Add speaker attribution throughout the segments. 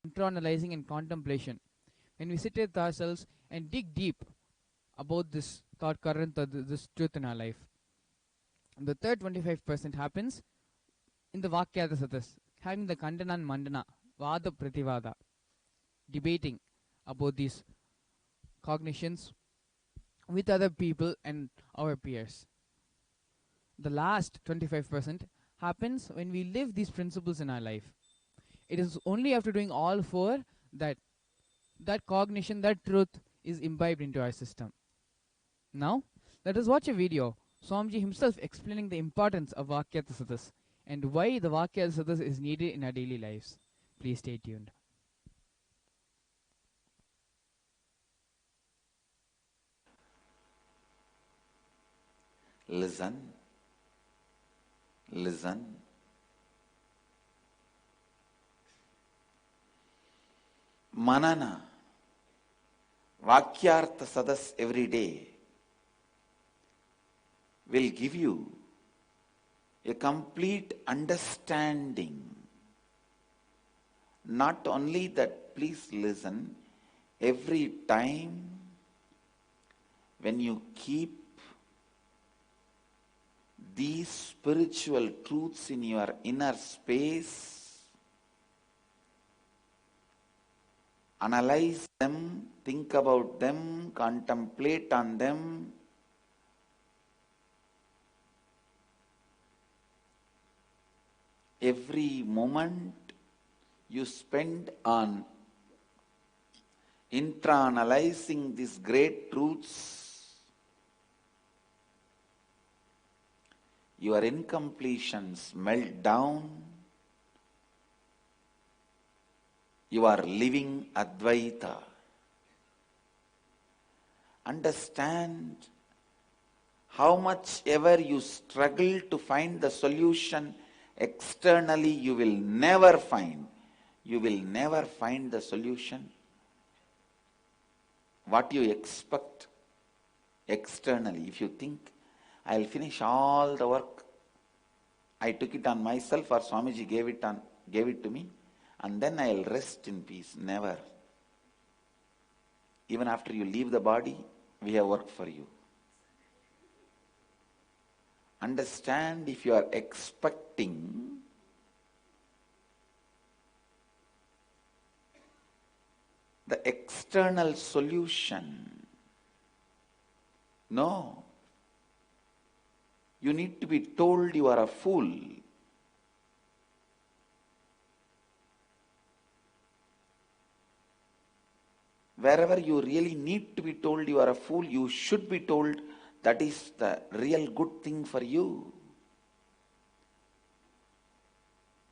Speaker 1: internalizing and contemplation. When we sit with ourselves and dig deep about this thought current or this truth in our life. The third 25% happens in the Vakyartha Sadhas, having the Kandana and Mandana, Vada Prativada, debating about these cognitions with other people and our peers. The last 25% happens when we live these principles in our life. It is only after doing all four that that cognition, that truth is imbibed into our system. Now, let us watch a video, Swamiji himself explaining the importance of Vakyartha Sadhas and why the Vakyartha Sadhas is needed in our daily lives. Please stay tuned.
Speaker 2: Listen, listen. Manana, Vakyartha Sadhas every day will give you a complete understanding. Not only that, please listen, every time when you keep these spiritual truths in your inner space, analyze them, think about them, contemplate on them, every moment you spend on intra-analyzing these great truths, your incompletions melt down. You are living Advaita. Understand how much ever you struggle to find the solution externally, you will never find. You will never find the solution. What you expect externally, if you think, I'll finish all the work. I took it on myself or Swamiji gave it to me and then I'll rest in peace. Never. Even after you leave the body, we have work for you. Understand, if you are expecting the external solution, no. You need to be told you are a fool. Wherever you really need to be told you are a fool, you should be told that is the real good thing for you.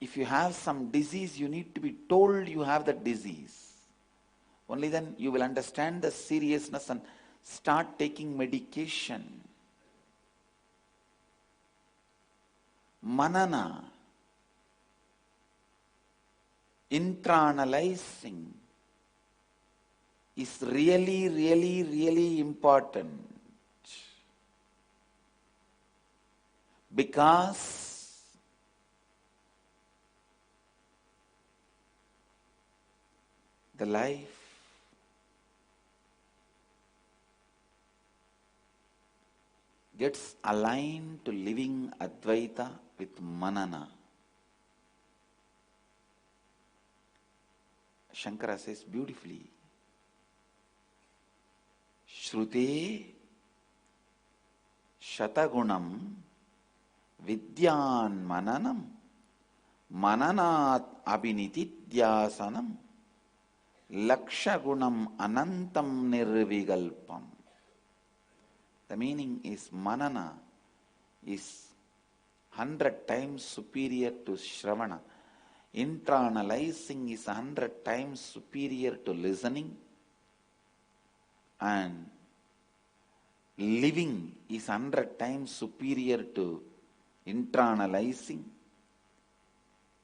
Speaker 2: If you have some disease, you need to be told you have that disease. Only then you will understand the seriousness and start taking medication. Manana, intra-analyzing is really, really, really important. Because the life gets aligned to living Advaita with Manana. Shankara says beautifully, Shrute Shatagunam Vidyan Mananam Mananat Abhinitidhyasanam Lakshagunam Anantam Nirvigalpam. The meaning is Manana is 100 times superior to Shravana. Intra-analyzing is 100 times superior to listening. And living is 100 times superior to intra-analyzing.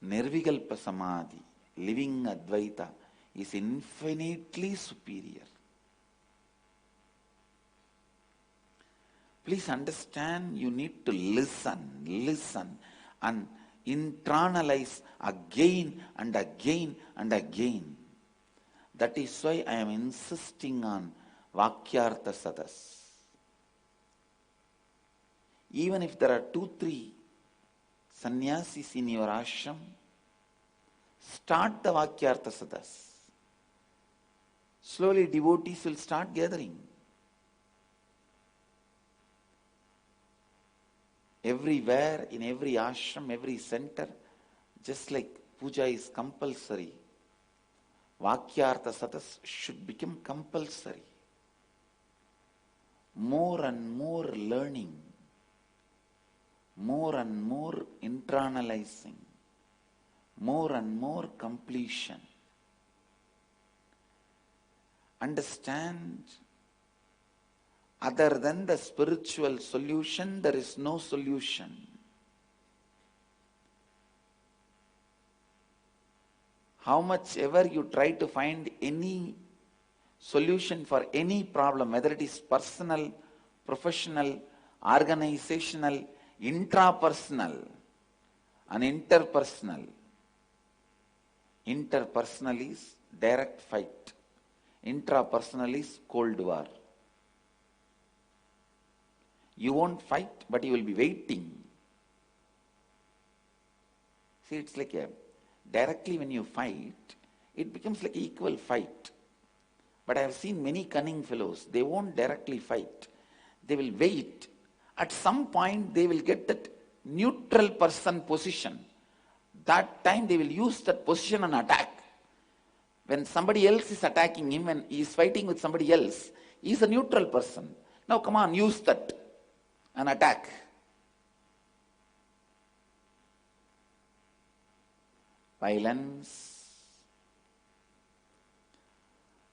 Speaker 2: Nirvigalpa Samadhi, living Advaita, is infinitely superior. Please understand, you need to listen and internalize again and again and again. That is why I am insisting on Vakyartha Sadhas. Even if there are 2-3 sannyasis in your ashram, start the Vakyartha Sadhas. Slowly devotees will start gathering. Everywhere, in every ashram, every center, just like puja is compulsory, Vakyartha Sadhas should become compulsory. More and more learning, more and more internalizing, more and more completion. Understand, other than the spiritual solution, there is no solution. How much ever you try to find any solution for any problem, whether it is personal, professional, organizational, intrapersonal, and interpersonal. Interpersonal is direct fight. Intrapersonal is cold war. You won't fight, but you will be waiting. See, it's like directly when you fight, it becomes like an equal fight. But I have seen many cunning fellows, they won't directly fight. They will wait. At some point, they will get that neutral person position. That time, they will use that position and attack. When somebody else is attacking him and he is fighting with somebody else, he is a neutral person. Now come on, use that and attack. Violence.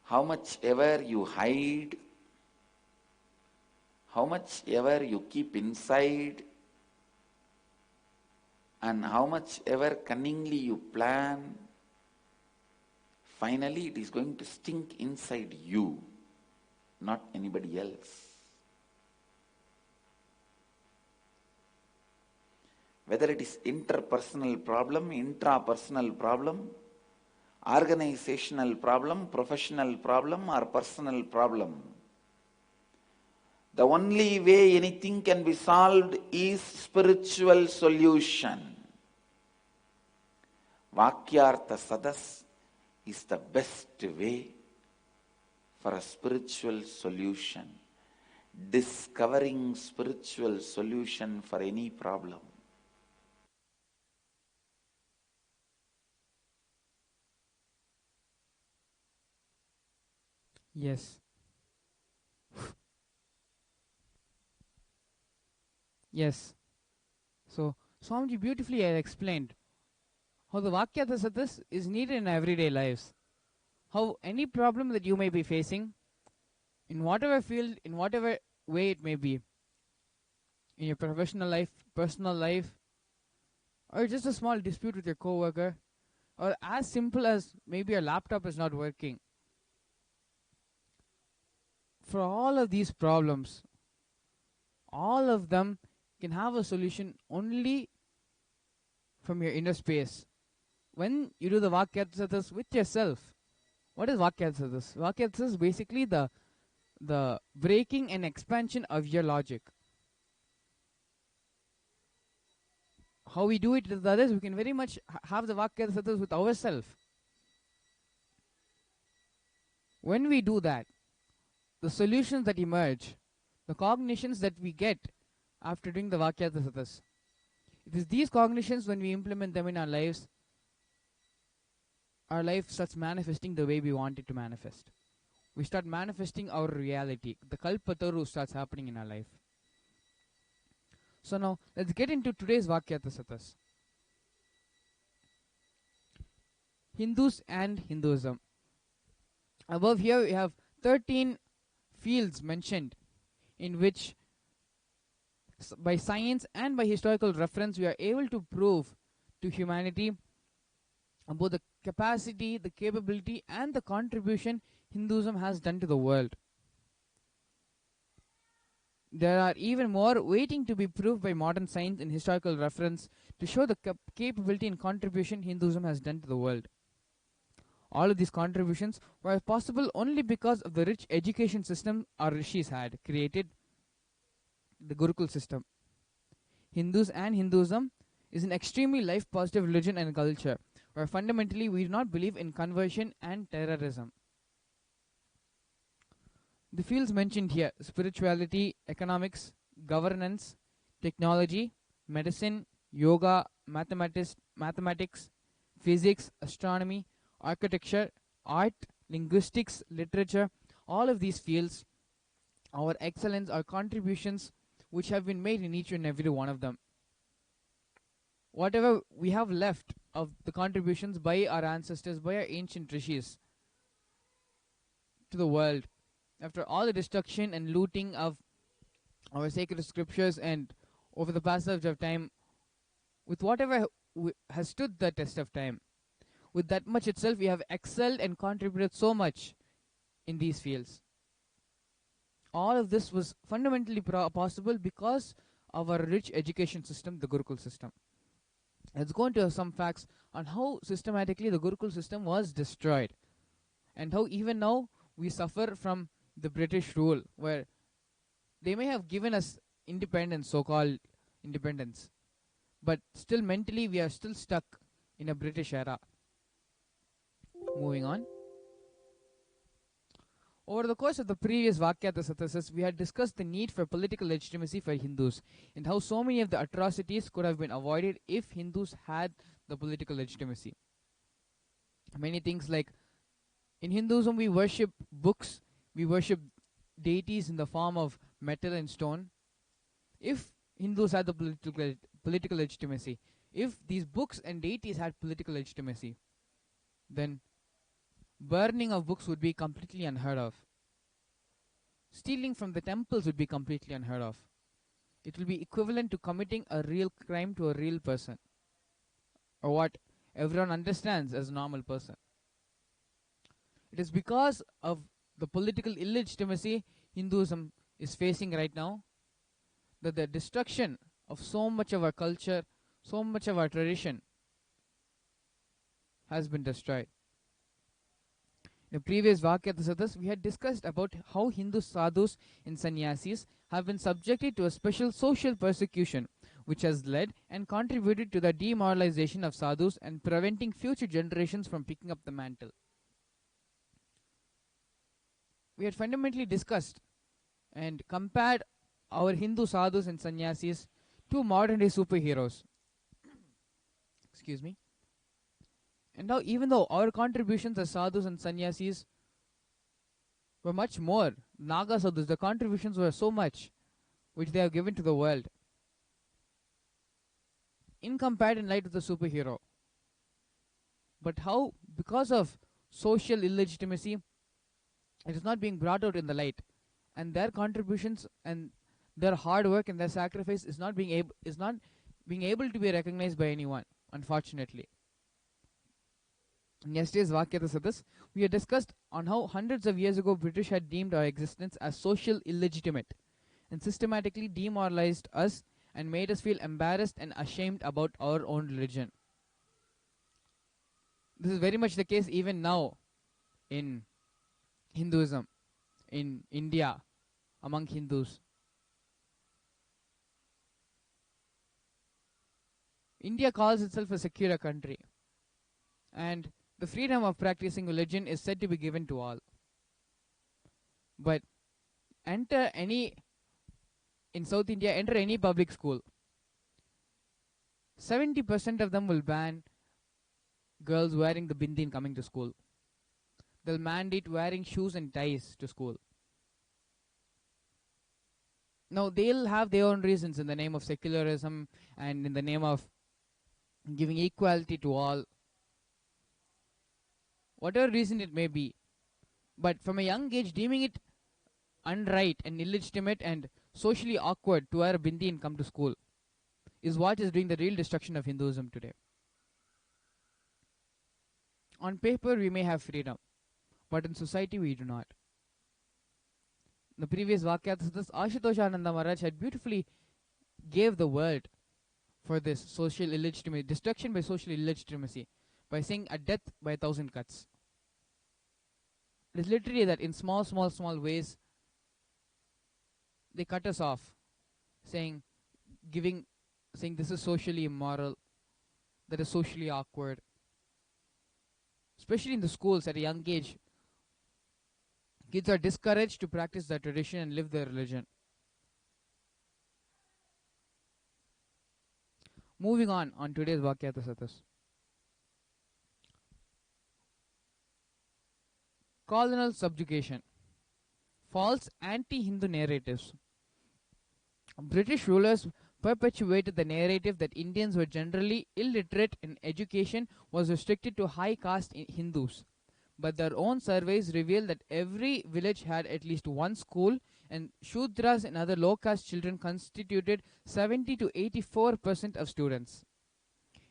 Speaker 2: How much ever you hide, how much ever you keep inside, and how much ever cunningly you plan, finally it is going to stink inside you, not anybody else. Whether it is interpersonal problem, intrapersonal problem, organizational problem, professional problem, or personal problem, the only way anything can be solved is spiritual solution. Vakyartha Sadhas is the best way for a spiritual solution. Discovering spiritual solution for any problem.
Speaker 1: Yes. Yes. So, Swamiji beautifully had explained how the Vakyartha Sadhas is needed in everyday lives. How any problem that you may be facing, in whatever field, in whatever way it may be, in your professional life, personal life, or just a small dispute with your coworker, or as simple as maybe your laptop is not working. For all of these problems, all of them can have a solution only from your inner space. When you do the Vakyartha Sadhas with yourself, what is Vakyartha Sadhas? Vakyartha Sadhas is basically the breaking and expansion of your logic. How we do it with others, we can very much have the Vakyartha Sadhas with ourselves. When we do that, the solutions that emerge, the cognitions that we get after doing the Vakyartha Sadhas, it is these cognitions, when we implement them in our lives, our life starts manifesting the way we want it to manifest. We start manifesting our reality. The Kalpataru starts happening in our life. So now, let's get into today's Vakyartha Sadhas. Hindus and Hinduism. Above here we have 13 fields mentioned in which by science and by historical reference we are able to prove to humanity about the capacity, the capability and the contribution Hinduism has done to the world. There are even more waiting to be proved by modern science and historical reference to show the capability and contribution Hinduism has done to the world. All of these contributions were possible only because of the rich education system our rishis had created, the Gurukul system. Hindus and Hinduism is an extremely life positive religion and culture, where fundamentally we do not believe in conversion and terrorism. The fields mentioned here: spirituality, economics, governance, technology, medicine, yoga, mathematics, physics, astronomy, architecture, art, linguistics, literature, all of these fields, our excellence, our contributions which have been made in each and every one of them. Whatever we have left of the contributions by our ancestors, by our ancient rishis to the world, after all the destruction and looting of our sacred scriptures and over the passage of time, with whatever has stood the test of time, with that much itself we have excelled and contributed so much in these fields. All of this was fundamentally possible because of our rich education system, the Gurukul system. Let's go into some facts on how systematically the Gurukul system was destroyed, and how even now we suffer from the British rule, where they may have given us independence, so-called independence, but still mentally we are still stuck in a British era. Moving on. Over the course of the previous Vakyartha Sadhas, we had discussed the need for political legitimacy for Hindus, and how so many of the atrocities could have been avoided if Hindus had the political legitimacy. Many things like, in Hinduism we worship books, we worship deities in the form of metal and stone. If Hindus had the political legitimacy, if these books and deities had political legitimacy, then burning of books would be completely unheard of. Stealing from the temples would be completely unheard of. It will be equivalent to committing a real crime to a real person, or what everyone understands as a normal person. It is because of the political illegitimacy Hinduism is facing right now that the destruction of so much of our culture, so much of our tradition has been destroyed. In the previous Vakyartha Sadhas, we had discussed about how Hindu sadhus and sannyasis have been subjected to a special social persecution, which has led and contributed to the demoralization of sadhus and preventing future generations from picking up the mantle. We had fundamentally discussed and compared our Hindu sadhus and sannyasis to modern day superheroes. Excuse me. And now, even though our contributions as sadhus and sannyasis were much more, Naga sadhus, the contributions were so much which they have given to the world, in compared in light of the superhero. But how, because of social illegitimacy, it is not being brought out in the light, and their contributions and their hard work and their sacrifice is not being able to be recognized by anyone, unfortunately. In yesterday's Vakyartha Sadhas, we had discussed on how hundreds of years ago British had deemed our existence as social illegitimate and systematically demoralized us and made us feel embarrassed and ashamed about our own religion. This is very much the case even now in Hinduism, in India, among Hindus. India calls itself a secular country, and the freedom of practicing religion is said to be given to all. But in South India, enter any public school, 70% of them will ban girls wearing the bindi and coming to school. They'll mandate wearing shoes and ties to school. Now, they'll have their own reasons in the name of secularism and in the name of giving equality to all. Whatever reason it may be. But from a young age, deeming it unright and illegitimate and socially awkward to wear a bindi and come to school is what is doing the real destruction of Hinduism today. On paper, we may have freedom, but in society, we do not. In the previous Vakyartha Sadhas, Ashutoshananda Maharaj had beautifully gave the word for this social illegitimacy, destruction by social illegitimacy, by saying a death by 1,000 cuts. It is literally that in small, small, small ways they cut us off, saying, giving, saying this is socially immoral, that is socially awkward. Especially in the schools at a young age, kids are discouraged to practice their tradition and live their religion. Moving on today's Vakyartha Sadhas. Colonial subjugation. False anti-Hindu narratives. British rulers perpetuated the narrative that Indians were generally illiterate and education was restricted to high caste Hindus. But their own surveys reveal that every village had at least one school, and Shudras and other low caste children constituted 70 to 84% of students.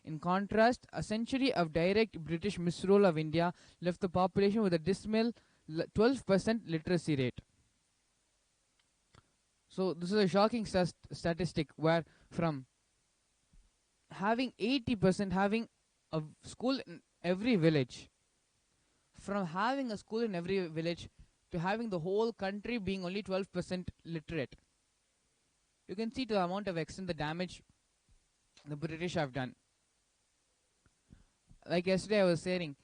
Speaker 1: In contrast, a century of direct British misrule of India left the population with a dismal 12% literacy rate. So this is a shocking statistic where from having 80% having a school in every village, from having a school in every village to having the whole country being only 12% literate. You can see to the amount of extent the damage the British have done. Like yesterday I was sharing,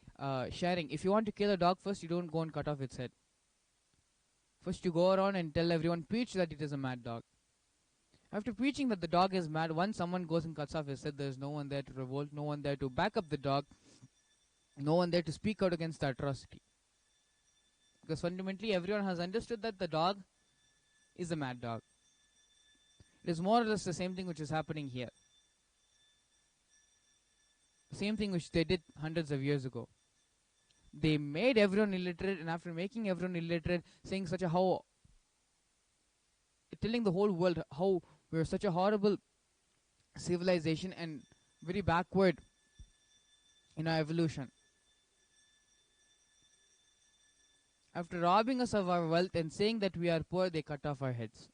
Speaker 1: if you want to kill a dog first, you don't go and cut off its head. First you go around and tell everyone, preach that it is a mad dog. After preaching that the dog is mad, once someone goes and cuts off his head, there is no one there to revolt, no one there to back up the dog, no one there to speak out against the atrocity. Because fundamentally everyone has understood that the dog is a mad dog. It is more or less the same thing which is happening here. The same thing which they did hundreds of years ago. They made everyone illiterate, and after making everyone illiterate, saying telling the whole world how we're such a horrible civilization and very backward in our evolution. After robbing us of our wealth and saying that we are poor, they cut off our heads.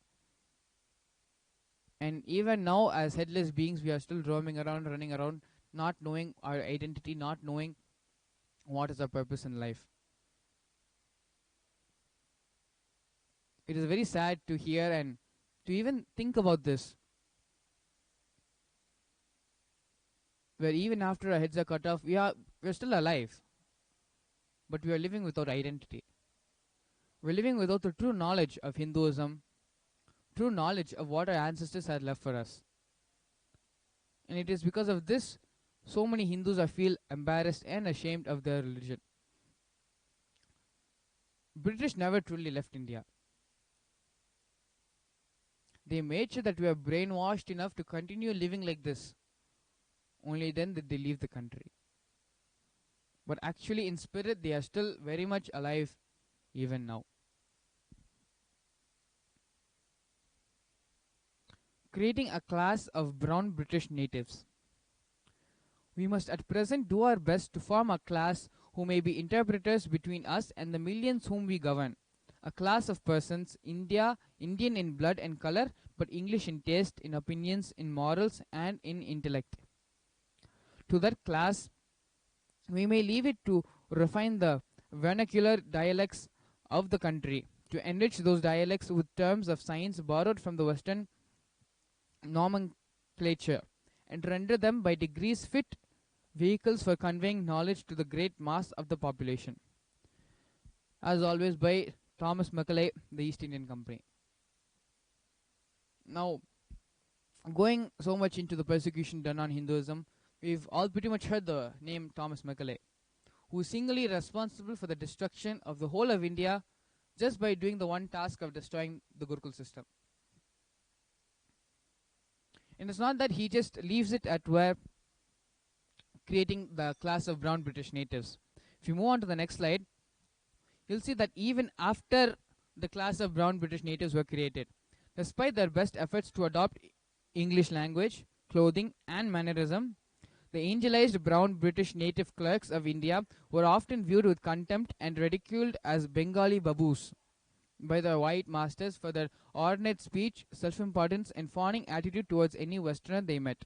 Speaker 1: And even now, as headless beings, we are still roaming around, running around, not knowing our identity, not knowing what is our purpose in life. It is very sad to hear and to even think about this, where even after our heads are cut off, we're still alive, but we are living without identity. We're living without the true knowledge of Hinduism, true knowledge of what our ancestors had left for us. And it is because of this so many Hindus feel embarrassed and ashamed of their religion. British never truly left India. They made sure that we are brainwashed enough to continue living like this. Only then did they leave the country. But actually in spirit they are still very much alive even now. Creating a class of brown British natives. We must at present do our best to form a class who may be interpreters between us and the millions whom we govern. A class of persons, Indian in blood and color, but English in taste, in opinions, in morals, and in intellect. To that class, we may leave it to refine the vernacular dialects of the country, to enrich those dialects with terms of science borrowed from the Western nomenclature, and render them by degrees fit vehicles for conveying knowledge to the great mass of the population. As always, by Thomas Macaulay, the East Indian Company. Now, going so much into the persecution done on Hinduism, we've all pretty much heard the name Thomas Macaulay, who is singly responsible for the destruction of the whole of India just by doing the one task of destroying the Gurukul system. And it's not that he just leaves it at where creating the class of brown British natives. If you move on to the next slide, you'll see that even after the class of brown British natives were created, despite their best efforts to adopt English language, clothing, and mannerism, the angelized brown British native clerks of India were often viewed with contempt and ridiculed as Bengali baboos by their white masters for their ornate speech, self-importance, and fawning attitude towards any Westerner they met.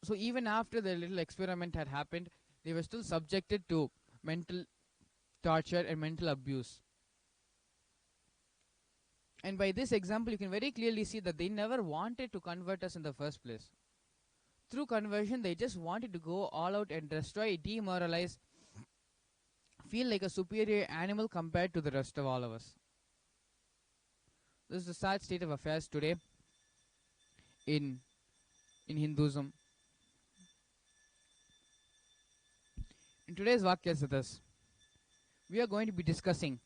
Speaker 1: So even after the little experiment had happened, they were still subjected to mental torture, and mental abuse. And by this example, you can very clearly see that they never wanted to convert us in the first place. Through conversion, they just wanted to go all out and destroy, demoralize, feel like a superior animal compared to the rest of all of us. This is the sad state of affairs today in Hinduism. In today's Vakyartha Sadhas, we are going to be discussing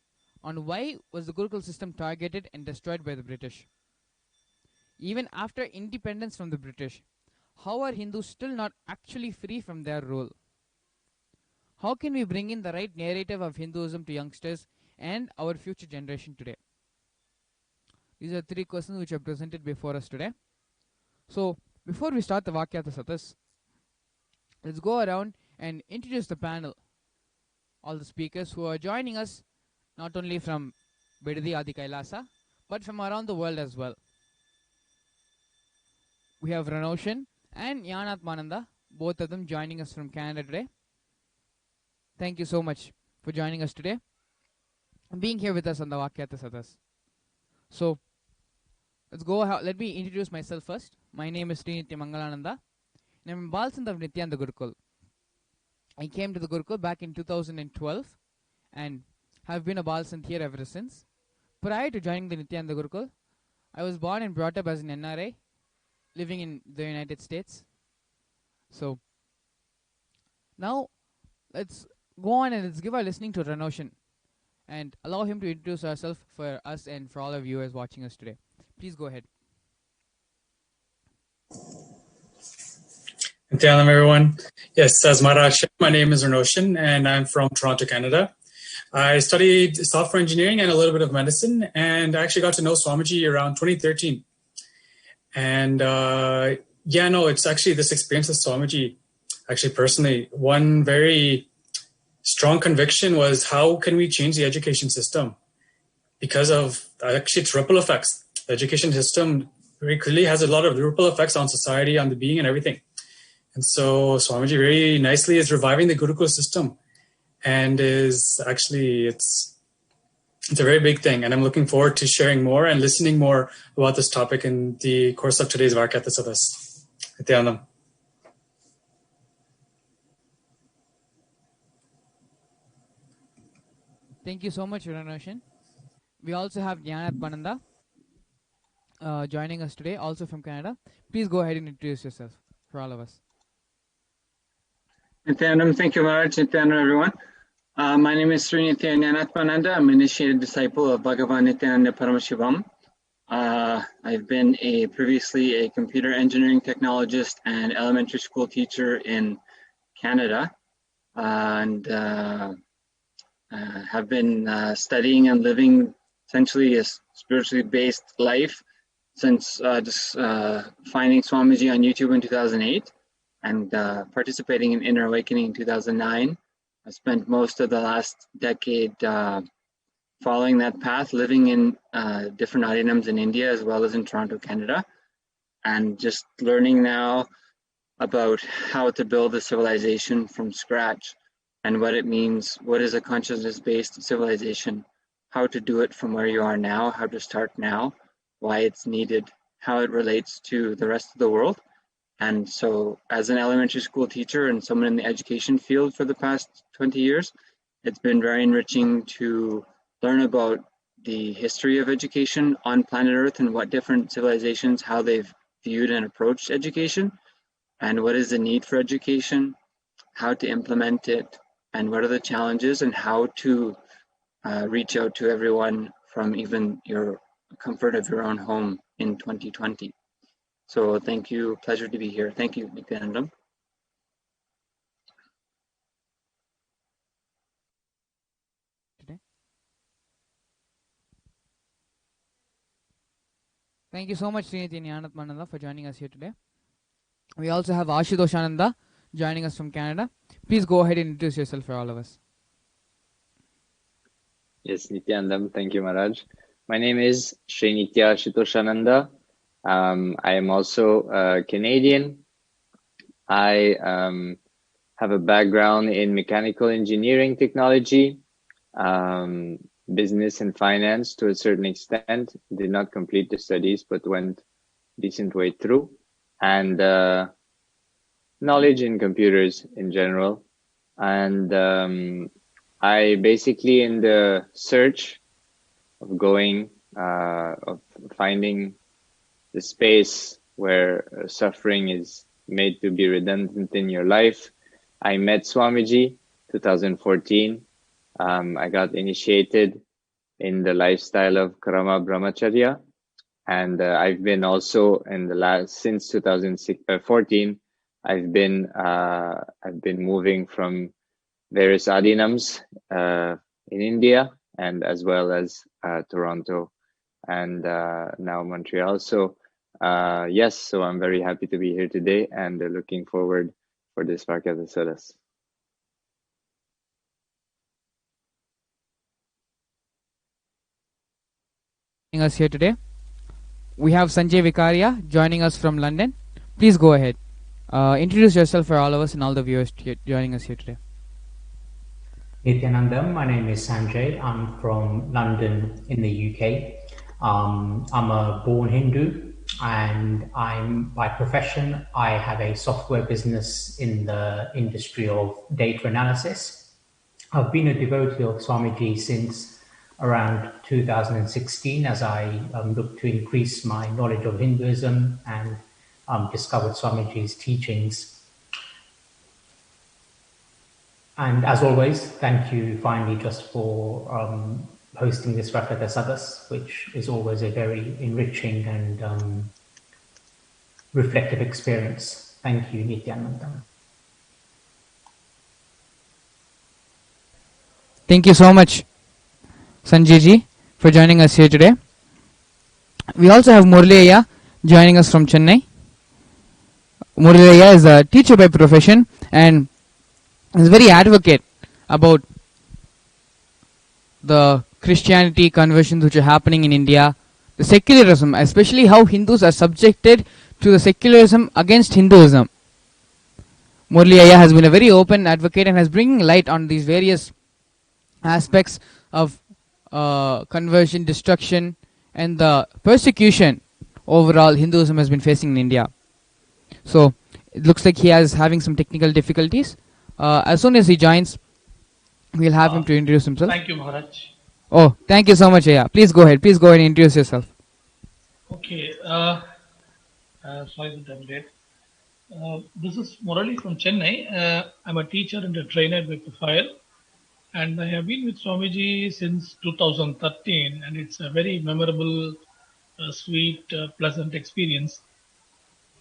Speaker 1: on why was the Gurukul system targeted and destroyed by the British. Even after independence from the British, how are Hindus still not actually free from their rule? How can we bring in the right narrative of Hinduism to youngsters and our future generation today? These are 3 questions which are presented before us today. So, before we start the Vakyartha Sadhas, let's go around and introduce the panel, all the speakers who are joining us not only from Bidadi Adi Kailasa, but from around the world as well. We have Ranoshan and Yanatmananda, both of them joining us from Canada today. Thank you so much for joining us today and being here with us on the Vakyartha Sadhas. So, let's go. Let me introduce myself first. My name is Shri Mangalananda, and I'm a Balsant of Nithyananda Gurukul. I came to the Gurukul back in 2012 and have been a Balsant here ever since. Prior to joining the Nithyananda Gurukul, I was born and brought up as an NRI, living in the United States. So, now let's go on and let's give our listening to Ranoshan and allow him to introduce ourselves for us and for all of you viewers watching us today. Please go ahead.
Speaker 3: Nithyananda, everyone. Yes, as Maharaj said, my name is Ranoshan and I'm from Toronto, Canada. I studied software engineering and a little bit of medicine, and I actually got to know Swamiji around 2013. And it's actually this experience with Swamiji, actually personally, one very strong conviction was how can we change the education system? Because of actually its ripple effects. The education system very clearly has a lot of ripple effects on society, on the being and everything. And so Swamiji very nicely is reviving the Gurukul system, and is actually, it's a very big thing. And I'm looking forward to sharing more and listening more about this topic in the course of today's Vakyartha Sadhas. Nithyananda.
Speaker 1: Thank you so much, Ranoshan. We also have Yanatmananda joining us today, also from Canada. Please go ahead and introduce yourself for all of us.
Speaker 4: Nithyananda, thank you, Maharaj. Nithyananda, everyone. My name is Shri Nithyananda. I'm an initiated disciple of Bhagavan Nithyananda Paramashivam. I've been previously a computer engineering technologist and elementary school teacher in Canada, and have been studying and living essentially a spiritually based life since just finding Swamiji on YouTube in 2008 and participating in Inner Awakening in 2009. I spent most of the last decade following that path, living in different adinams in India as well as in Toronto, Canada, and just learning now about how to build a civilization from scratch and what it means, what is a consciousness-based civilization, how to do it from where you are now, how to start now, why it's needed, how it relates to the rest of the world. And so as an elementary school teacher and someone in the education field for the past 20 years, it's been very enriching to learn about the history of education on planet Earth and what different civilizations, how they've viewed and approached education, and what is the need for education, how to implement it, and what are the challenges, and how to reach out to everyone from even your comfort of your own home in 2020. So thank you, pleasure to be here. Thank you, Nithyananda.
Speaker 1: Thank you so much, Srinidhi and Yanatmananda, for joining us here today. We also have Ashitoshananda joining us from Canada. Please go ahead and introduce yourself for all of us.
Speaker 5: Yes, Nithyananda, thank you, Maharaj. My name is Shri Nithya Ashitoshananda. I am also Canadian. I have a background in mechanical engineering technology. business and finance to a certain extent. Did not complete the studies, but went decent way through. And knowledge in computers in general. And I basically, in the search of going, of finding the space where suffering is made to be redundant in your life, I met Swamiji 2014. I got initiated in the lifestyle of Karama Brahmacharya, and I've been also in the since 2014. I've been moving from various adinams in India and as well as Toronto and now Montreal. So yes, so I'm very happy to be here today and looking forward for this Vakyartha Sadhas.
Speaker 1: Joining us here today, we have Sanjay Vikarya joining us from London. Please go ahead. Introduce yourself for all of us and all the viewers joining us here today.
Speaker 6: Nithyananda, my name is Sanjay. I'm from London in the UK. I'm a born Hindu, and by profession, I have a software business in the industry of data analysis. I've been a devotee of Swamiji since around 2016 as I looked to increase my knowledge of Hinduism and discovered Swamiji's teachings. And as always, thank you finally just for hosting this Vakyartha Sadhas, which is always a very enriching and reflective experience. Thank you, Nithyananda.
Speaker 1: Thank you so much, Sanjay ji, for joining us here today. We also have Muraliya joining us from Chennai. Muraliya is a teacher by profession and is very advocate about the Christianity conversions which are happening in India, the secularism, especially how Hindus are subjected to the secularism against Hinduism. Muraliya has been a very open advocate and has bringing light on these various aspects of conversion, destruction, and the persecution overall Hinduism has been facing in India. So it looks like he is having some technical difficulties. As soon as he joins, we'll have him to introduce himself.
Speaker 7: Thank you, Maharaj.
Speaker 1: Oh, thank you so much, Aya. Please go ahead. Please go ahead and introduce yourself.
Speaker 7: Okay. Sorry that I'm late. This is Murali from Chennai. I'm a teacher and a trainer with Profile. And I have been with Swamiji since 2013. And it's a very memorable, sweet, pleasant experience.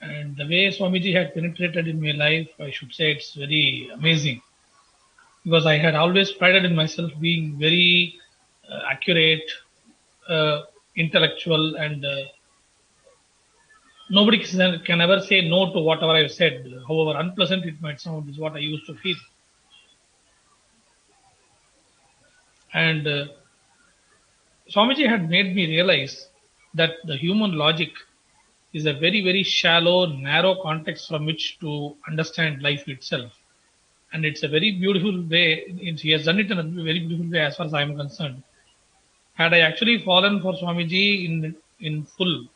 Speaker 7: And the way Swamiji had penetrated in my life, I should say it's very amazing. Because I had always prided in myself being very accurate, intellectual, and nobody can ever say no to whatever I've said. However unpleasant it might sound, is what I used to feel. And Swamiji had made me realize that the human logic is a very, very shallow, narrow context from which to understand life itself. And it's a very beautiful way. He has done it in a very beautiful way as far as I am concerned. Had I actually fallen for Swamiji in full,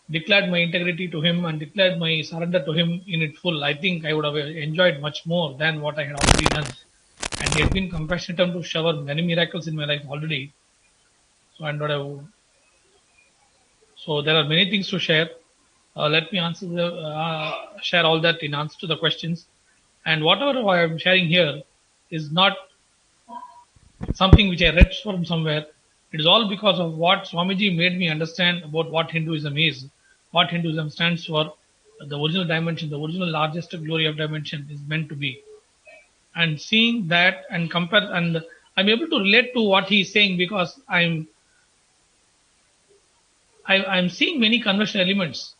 Speaker 7: declared my integrity to him and declared my surrender to him in it full, I think I would have enjoyed much more than what I had already done. And he has been compassionate enough to shower many miracles in my life already. So So there are many things to share. Let me share all that in answer to the questions. And whatever I am sharing here is not something which I read from somewhere. It is all because of what Swamiji made me understand about what Hinduism is, what Hinduism stands for, the original dimension, the original largest glory of dimension is meant to be. And seeing that and compare, and I'm able to relate to what he is saying because I'm seeing many conversion elements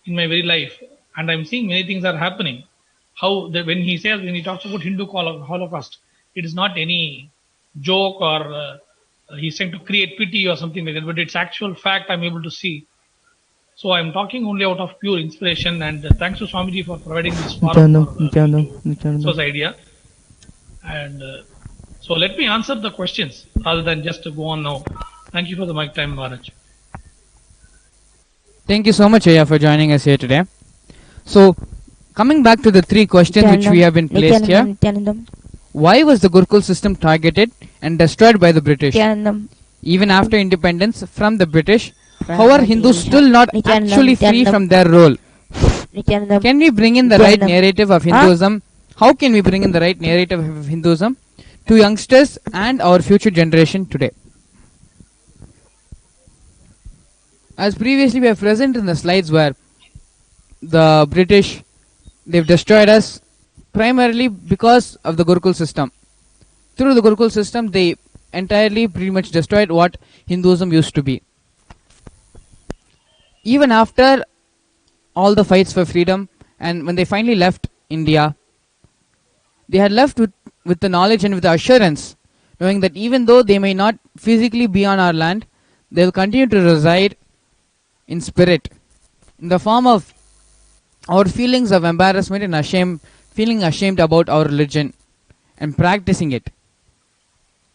Speaker 7: in my very life, and I'm seeing many things are happening. When he talks about Hindu Holocaust, it is not any joke or he's trying to create pity or something like that, but it's actual fact I'm able to see. So I'm talking only out of pure inspiration, and thanks to Swamiji for providing this forum for this idea. And So let me answer the questions rather than just to go on now. Thank you for the mic time, Maharaj.
Speaker 1: Thank you so much, Aya, for joining us here today. So, coming back to the three questions which we have been placed here. Why was the Gurukul system targeted and destroyed by the British? Even after independence from the British, how are Hindus still not actually free from their role? Can we bring in the right narrative of Hinduism? How can we bring in the right narrative of Hinduism to youngsters and our future generation today? As previously we have present in the slides where the British, they've destroyed us primarily because of the Gurukul system. Through the Gurukul system, they entirely pretty much destroyed what Hinduism used to be. Even after all the fights for freedom, and when they finally left India, they had left with the knowledge and with the assurance, knowing that even though they may not physically be on our land, they will continue to reside in spirit, in the form of our feelings of embarrassment and shame, feeling ashamed about our religion and practicing it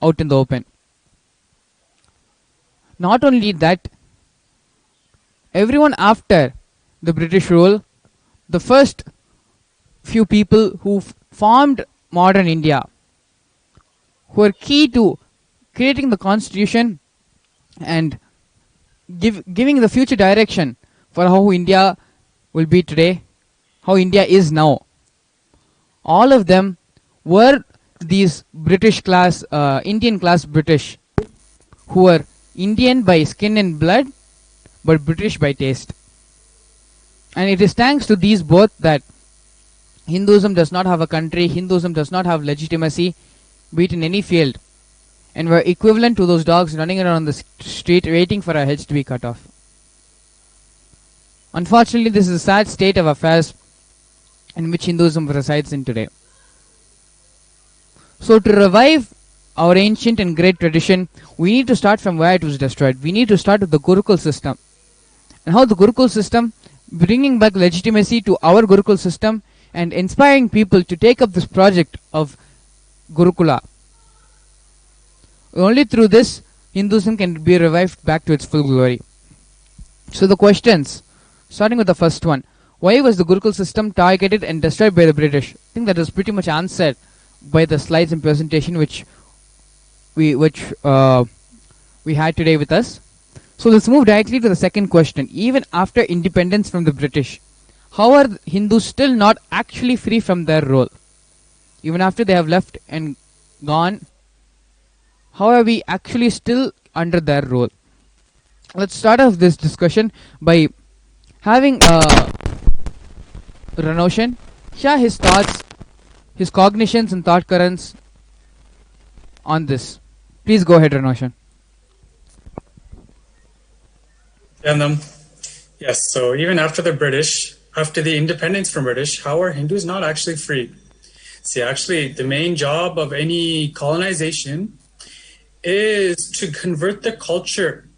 Speaker 1: out in the open. Not only that, everyone after the British rule, the first few people who formed modern India, who were key to creating the constitution and giving the future direction for how India will be today, how India is now. All of them were these British class, Indian class British, who were Indian by skin and blood, but British by taste. And it is thanks to these both that Hinduism does not have a country, Hinduism does not have legitimacy, be it in any field. And we're equivalent to those dogs running around the street waiting for our heads to be cut off. Unfortunately, this is a sad state of affairs in which Hinduism resides in today. So to revive our ancient and great tradition, we need to start from where it was destroyed. We need to start with the Gurukul system. And how the Gurukul system, bringing back legitimacy to our Gurukul system and inspiring people to take up this project of Gurukula. Only through this, Hinduism can be revived back to its full glory. So the questions, starting with the first one. Why was the Gurukul system targeted and destroyed by the British? I think that was pretty much answered by the slides and presentation which we had today with us. So let's move directly to the second question. Even after independence from the British, how are Hindus still not actually free from their role? Even after they have left and gone, how are we actually still under their role? Let's start off this discussion by having Ranoshan share his thoughts, his cognitions and thought currents on this. Please go ahead, Ranoshan.
Speaker 3: Yes, so even after the British, after the independence from British, how are Hindus not actually free? See, actually, the main job of any colonization is to convert the culture.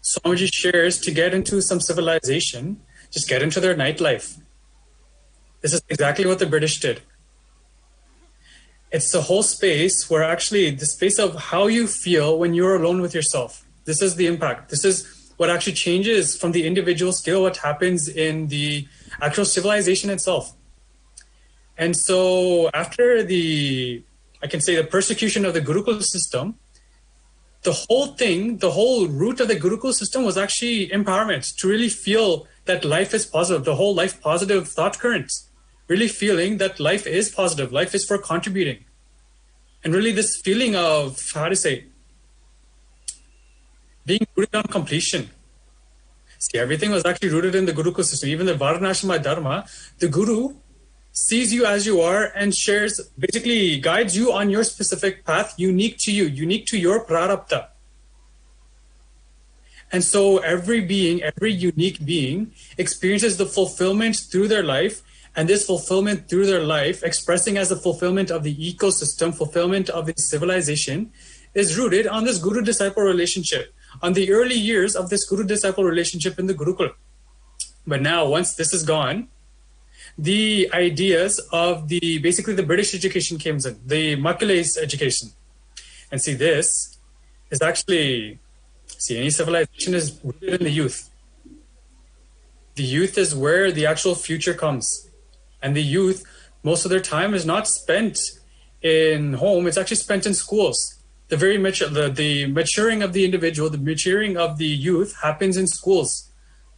Speaker 3: Swamiji shares to get into some civilization, just get into their nightlife. This is exactly what the British did. It's the whole space where actually the space of how you feel when you're alone with yourself. This is the impact. This is what actually changes from the individual scale, what happens in the actual civilization itself. And so after the persecution of the Gurukul system, the whole thing, the whole root of the Gurukul system was actually empowerment, to really feel that life is positive, the whole life positive thought currents, really feeling that life is positive, life is for contributing. And really this feeling of, being rooted on completion. See, everything was actually rooted in the Gurukul system. Even the Varnashrama Dharma, the Guru sees you as you are and shares, basically guides you on your specific path, unique to you, unique to your prarabdha. And so every being, every unique being experiences the fulfillment through their life, and this fulfillment through their life, expressing as the fulfillment of the ecosystem, fulfillment of the civilization, is rooted on this guru-disciple relationship, on the early years of this guru-disciple relationship in the Gurukul. But now, once this is gone, the ideas of basically the British education comes in, the Macaulays education, And see, this is actually, any civilization is rooted in the youth. The youth is where the actual future comes. And the youth, most of their time is not spent in home, it's actually spent in schools. The maturing of the individual, the maturing of the youth happens in schools.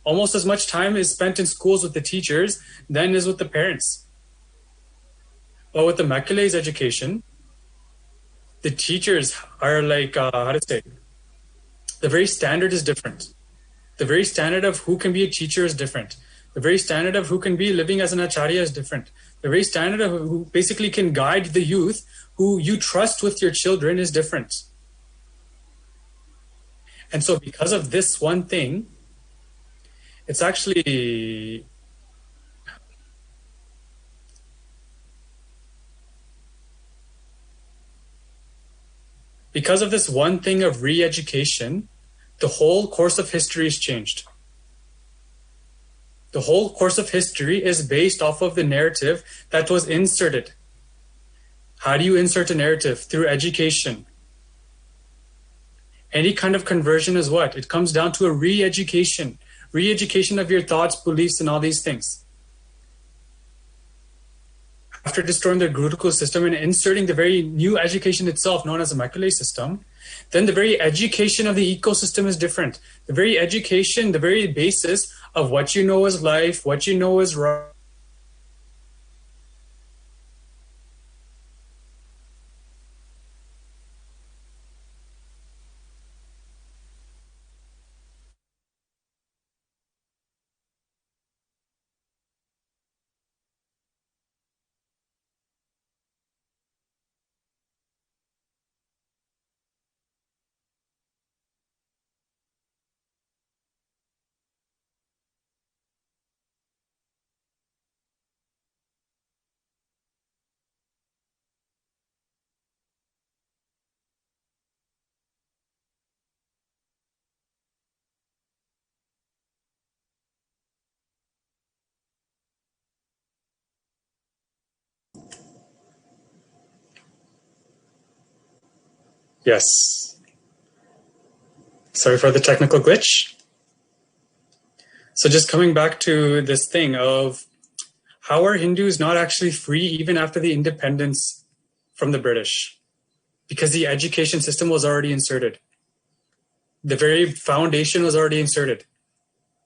Speaker 3: Almost as much time is spent in schools with the teachers than is with the parents. But with the Macaulay education, the teachers are like, the very standard is different. The very standard of who can be a teacher is different. The very standard of who can be living as an acharya is different. The very standard of who basically can guide the youth, who you trust with your children, is different. And so because of this one thing, it's actually because of this one thing of re-education, the whole course of history is changed. The whole course of history is based off of the narrative that was inserted. How do you insert a narrative? Through education. Any kind of conversion is what? It comes down to a re-education. Re-education of your thoughts, beliefs, and all these things. After destroying the Gurukul system and inserting the very new education itself, known as the Macaulay system, then the very education of the ecosystem is different. The very education, the very basis of what you know is life, what you know is right. Yes. Sorry for the technical glitch. So just coming back to this thing of how are Hindus not actually free even after the independence from the British? Because the education system was already inserted. The very foundation was already inserted.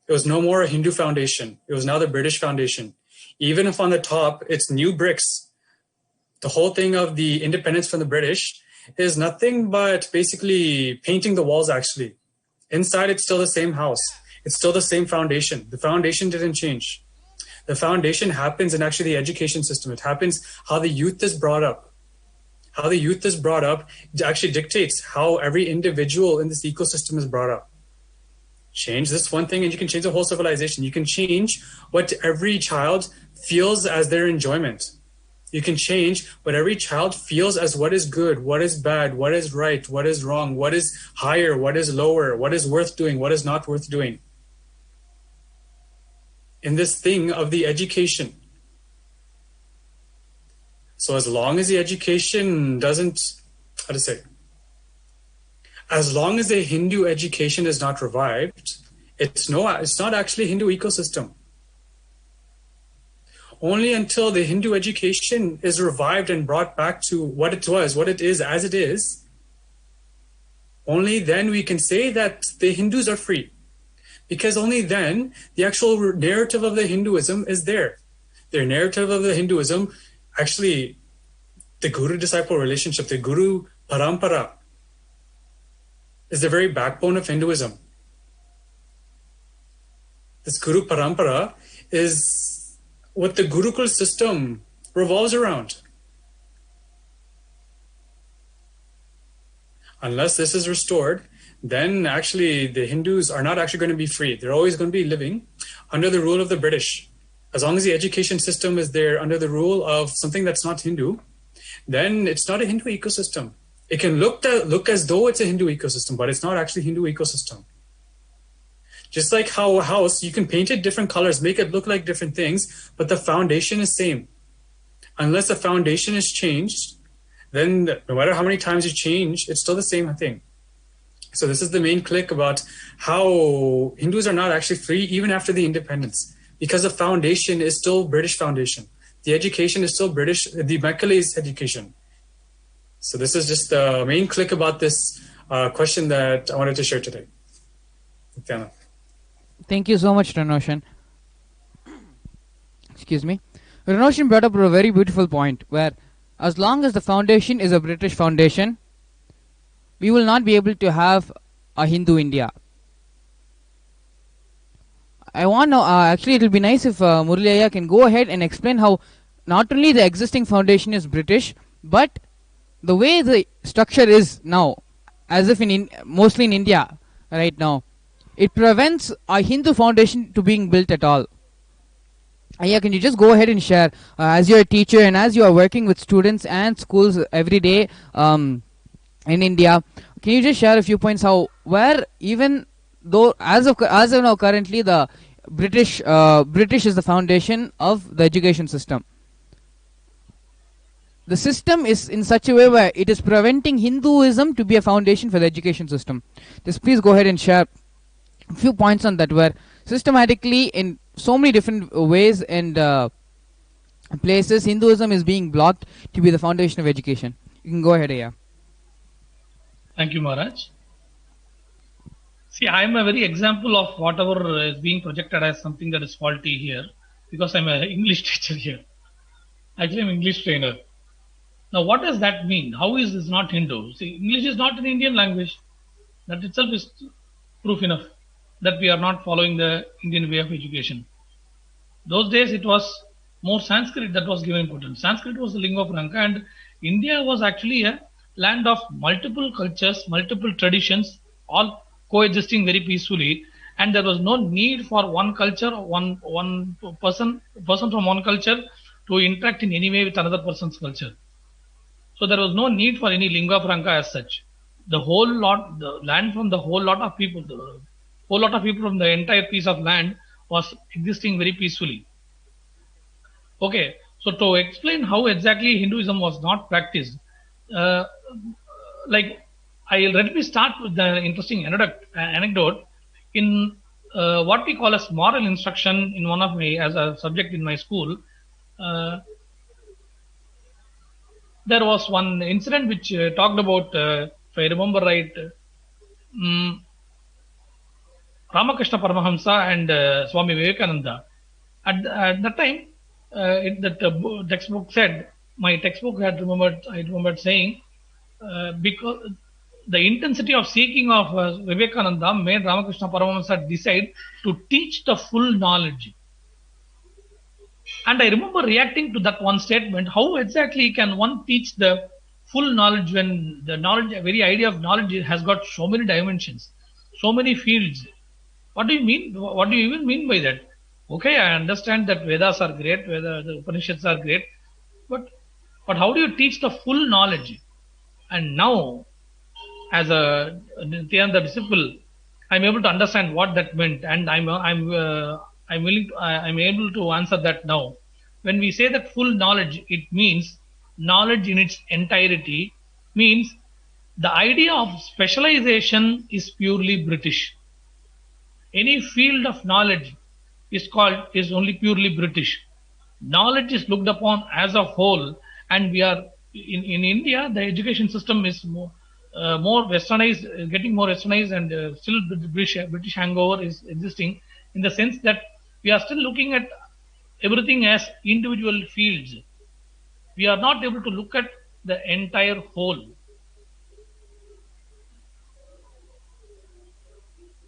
Speaker 3: It was no more a Hindu foundation. It was now the British foundation. Even if on the top, it's new bricks. The whole thing of the independence from the British is nothing but basically painting the walls, actually. Inside, it's still the same house. It's still the same foundation. The foundation didn't change. The foundation happens in actually the education system. It happens how the youth is brought up. How the youth is brought up actually dictates how every individual in this ecosystem is brought up. Change this one thing and you can change the whole civilization. You can change what every child feels as their enjoyment. You can change what every child feels as what is good, what is bad, what is right, what is wrong, what is higher, what is lower, what is worth doing, what is not worth doing. In this thing of the education. So as long as the education doesn't, as long as the Hindu education is not revived, it's not actually a Hindu ecosystem. Only until the Hindu education is revived and brought back to what it was, what it is, as it is, only then we can say that the Hindus are free. Because only then the actual narrative of the Hinduism is there. Their narrative of the Hinduism, actually, the guru-disciple relationship, the guru parampara, is the very backbone of Hinduism. This guru parampara is what the Gurukul system revolves around. Unless this is restored, then actually the Hindus are not actually going to be free. They're always going to be living under the rule of the British. As long as the education system is there under the rule of something that's not Hindu, then it's not a Hindu ecosystem. It can look as though it's a Hindu ecosystem, but it's not actually a Hindu ecosystem. Just like how a house, you can paint it different colors, make it look like different things, but the foundation is same. Unless the foundation is changed, then no matter how many times you change, it's still the same thing. So this is the main click about how Hindus are not actually free even after the independence, because the foundation is still British foundation. The education is still British, the Macaulays education. So this is just the main click about this question that I wanted to share today. Nithyananda.
Speaker 1: Thank you so much, Ranoshan. Excuse me. Ranoshan brought up a very beautiful point where as long as the foundation is a British foundation, we will not be able to have a Hindu India. I want to, actually it will be nice if Muraliya can go ahead and explain how not only the existing foundation is British, but the way the structure is now, as if mostly in India right now, it prevents a Hindu foundation to being built at all. Ayya, can you just go ahead and share, as you're a teacher and as you are working with students and schools every day in India, can you just share a few points how, where even though as of now currently the British is the foundation of the education system. The system is in such a way where it is preventing Hinduism to be a foundation for the education system. Just please go ahead and share a few points on that, where systematically in so many different ways and places Hinduism is being blocked to be the foundation of education. You can go ahead, Ayya.
Speaker 7: Thank you, Maharaj. See, I am a very example of whatever is being projected as something that is faulty here, because I am an English teacher here. Actually, I am an English trainer. Now, what does that mean? How is this not Hindu? See, English is not an Indian language. That itself is proof enough that we are not following the Indian way of education. Those days, it was more Sanskrit that was given importance. Sanskrit was the lingua franca, and India was actually a land of multiple cultures, multiple traditions, all coexisting very peacefully, and there was no need for one culture, one person from one culture to interact in any way with another person's culture. So there was no need for any lingua franca as such. The land from the whole lot of people, from the entire piece of land was existing very peacefully. Okay, so to explain how exactly Hinduism was not practiced, let me start with the interesting anecdote. In what we call as moral instruction in one of my, as a subject in my school, there was one incident which talked about, if I remember right, Ramakrishna Paramahamsa and Swami Vivekananda. At that time, the textbook said, my textbook I remembered saying, because the intensity of seeking of Vivekananda made Ramakrishna Paramahamsa decide to teach the full knowledge. And I remember reacting to that one statement, how exactly can one teach the full knowledge when the knowledge, the very idea of knowledge has got so many dimensions, so many fields. What do you mean? What do you even mean by that? Okay, I understand that Vedas are great, the Upanishads are great, but how do you teach the full knowledge? And now, as a Nithyananda disciple, I'm able to understand what that meant, and I'm able to answer that now. When we say that full knowledge, it means knowledge in its entirety, means the idea of specialization is purely British. Any field of knowledge is only purely British. Knowledge is looked upon as a whole, and we are in India. The education system is more westernized, getting more westernized, and still the British hangover is existing, in the sense that we are still looking at everything as individual fields. We are not able to look at the entire whole.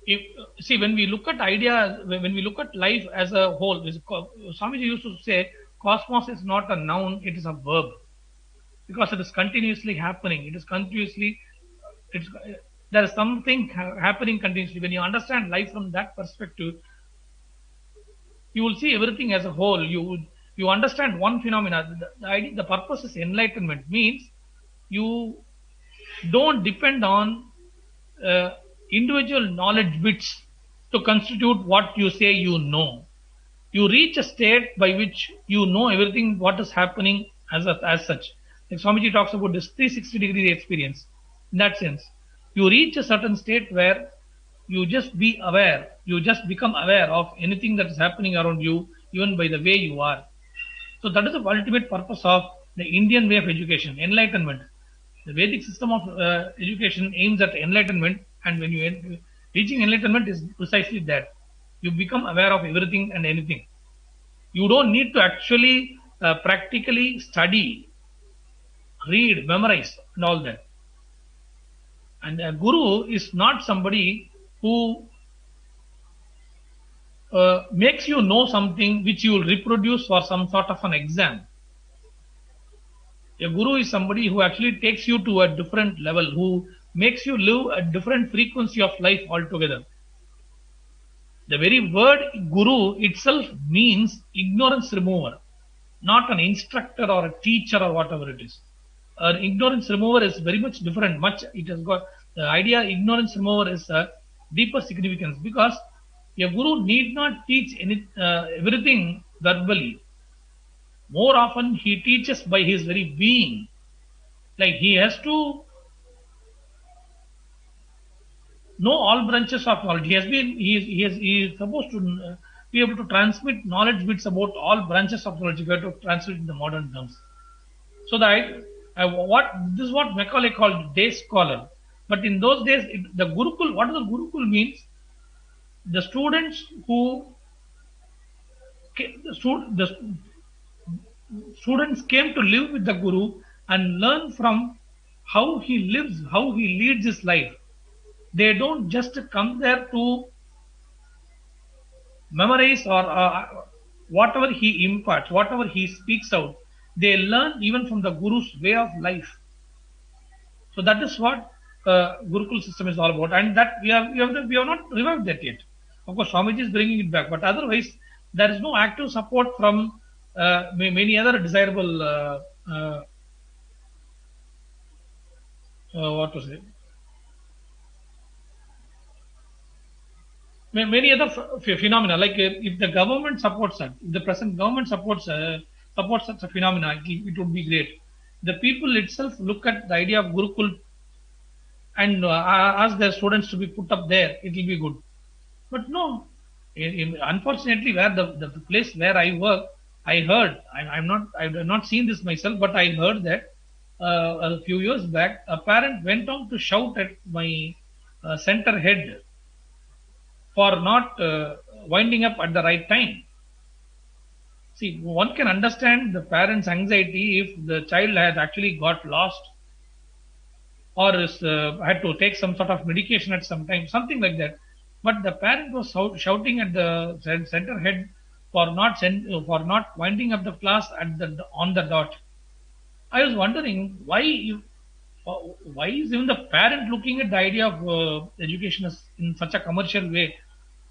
Speaker 7: When we look at ideas, when we look at life as a whole, Swamiji used to say, cosmos is not a noun, it is a verb. Because it is continuously happening. It is continuously, there is something happening continuously. When you understand life from that perspective, you will see everything as a whole. You understand one phenomena. The purpose is enlightenment, means you don't depend on individual knowledge bits to constitute what you say you know. You reach a state by which you know everything what is happening as such. Like Swamiji talks about this 360-degree experience. In that sense, you reach a certain state where you just be aware, you just become aware of anything that is happening around you, even by the way you are. So that is the ultimate purpose of the Indian way of education, enlightenment. The Vedic system of education aims at enlightenment, and when you reaching enlightenment is precisely that. You become aware of everything and anything. You don't need to actually practically study, read, memorize, and all that. And a guru is not somebody who makes you know something which you will reproduce for some sort of an exam. A guru is somebody who actually takes you to a different level, who makes you live a different frequency of life altogether. The very word guru itself means ignorance remover, not an instructor or a teacher or whatever it is. An ignorance remover is very much different. It has got the idea. Ignorance remover is a deeper significance, because a guru need not teach everything verbally. More often, he teaches by his very being. Like he has to know all branches of knowledge. He is supposed to be able to transmit knowledge bits about all branches of knowledge. If you have to translate in the modern terms. So that this is what Macaulay called day scholar. But in those days, the Gurukul, what does the Gurukul means? The students who the students came to live with the Guru and learn from how he lives, how he leads his life. They don't just come there to memorize or whatever he imparts, whatever he speaks out. They learn even from the Guru's way of life. So that is what Gurukul system is all about, and that we have not revived that yet. Of course, Swamiji is bringing it back, but otherwise there is no active support from many other desirable what to say. Many other phenomena, like if the government supports it, if the present government supports such a phenomena, it would be great. The people itself look at the idea of Gurukul and ask their students to be put up there, it will be good. But no, unfortunately, where the place where I work, I heard, I have not seen this myself, but I heard that a few years back, a parent went on to shout at my center head for not winding up at the right time. See, one can understand the parent's anxiety if the child has actually got lost or had to take some sort of medication at some time, something like that. But the parent was shouting at the center head for not winding up the class on the dot. I was wondering why is even the parent looking at the idea of education in such a commercial way?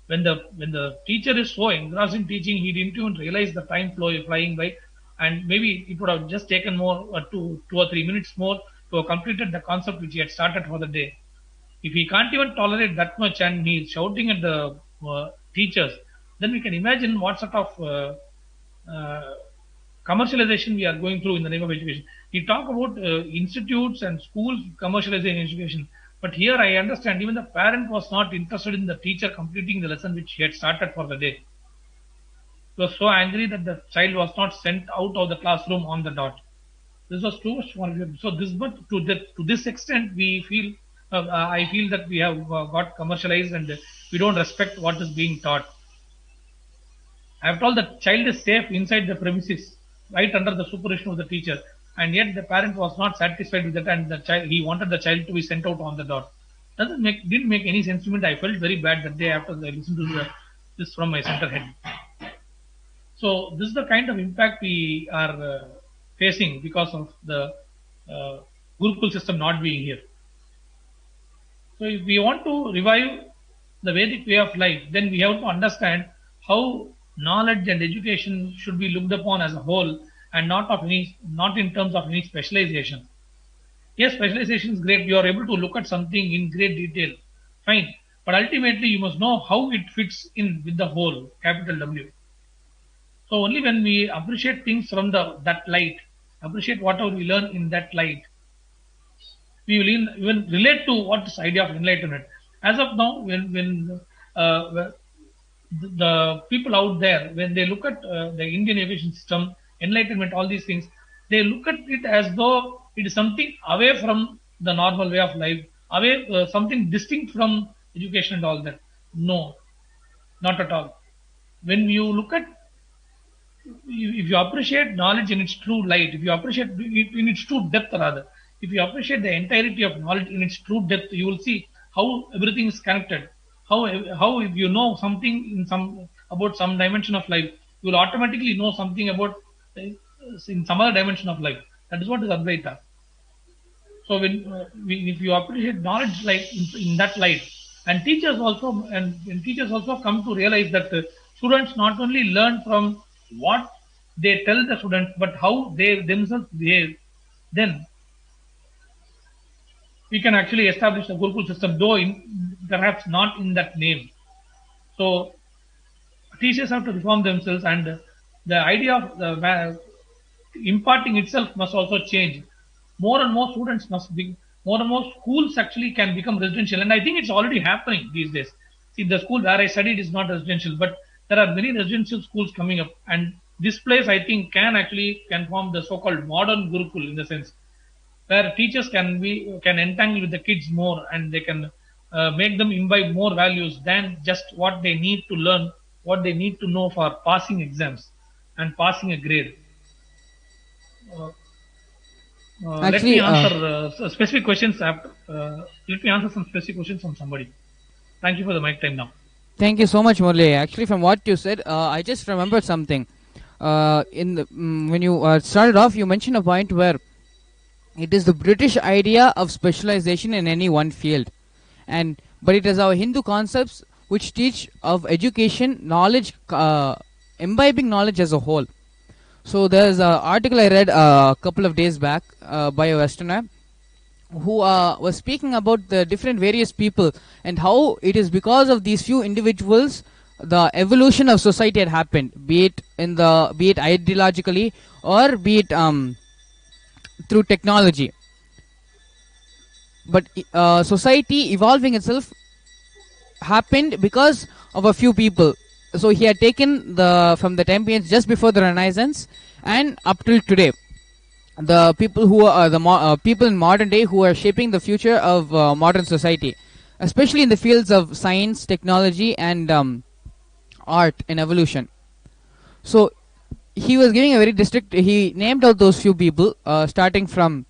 Speaker 7: When the teacher is so engrossed in teaching, he didn't even realize the time flying by, and maybe it would have just taken more 2 or 3 minutes more to have completed the concept which he had started for the day. If he can't even tolerate that much and he is shouting at the teachers, then we can imagine what sort of commercialization we are going through in the name of education. We talk about institutes and schools commercializing education. But here I understand even the parent was not interested in the teacher completing the lesson which he had started for the day. He was so angry that the child was not sent out of the classroom on the dot. This was too much for him. So to this extent, we feel I feel that we have got commercialized and we don't respect what is being taught. I have told the child is safe inside the premises, right under the supervision of the teacher. And yet the parent was not satisfied with that, and he wanted the child to be sent out on the dot. Didn't make any sense to me. I felt very bad that day after I listened to this from my center head. So this is the kind of impact we are facing because of the Gurukul system not being here. So if we want to revive the Vedic way of life, then we have to understand how knowledge and education should be looked upon as a whole, and not in terms of any specialization. Yes, specialization is great. You are able to look at something in great detail. Fine. But ultimately, you must know how it fits in with the whole, capital W. So only when we appreciate things from that light, appreciate whatever we learn in that light, we will even relate to what this idea of enlightenment. As of now, when the people out there, when they look at the Indian education system, enlightenment, all these things, they look at it as though it is something away from the normal way of life, away something distinct from education and all that. No, not at all. When you look at, if you appreciate knowledge in its true light, if you appreciate it in its true depth, rather, if you appreciate the entirety of knowledge in its true depth, you will see how everything is connected. How if you know something about some dimension of life, you will automatically know something about in some other dimension of life. That is what is Advaita. So if you appreciate knowledge like in that light, and teachers also come to realize that students not only learn from what they tell the students, but how they themselves behave, then we can actually establish a Gurukul system, though perhaps not in that name. So teachers have to reform themselves, and the idea of imparting itself must also change. More and more students must be, more and more schools actually can become residential, and I think it's already happening these days. See, the school where I studied is not residential, but there are many residential schools coming up, and this place I think can form the so-called modern Gurukul, in the sense where teachers can entangle with the kids more, and they can make them imbibe more values than just what they need to learn, what they need to know for passing exams and passing a grade. Let me answer specific questions after. Let me answer some specific questions from somebody. Thank you for the mic time now.
Speaker 1: Thank you so much, Murli. Actually, from what you said, I just remembered something. When you started off, you mentioned a point where it is the British idea of specialization in any one field, but it is our Hindu concepts which teach of education, knowledge, imbibing knowledge as a whole. So there's an article I read a couple of days back by a Westerner who was speaking about the different various people and how it is because of these few individuals the evolution of society had happened, be it ideologically or be it through technology. But society evolving itself happened because of a few people. So he had taken from the time periods just before the Renaissance and up till today, the people who are the people in modern day who are shaping the future of modern society, especially in the fields of science, technology, and art and evolution. So he was giving a very he named out those few people, starting from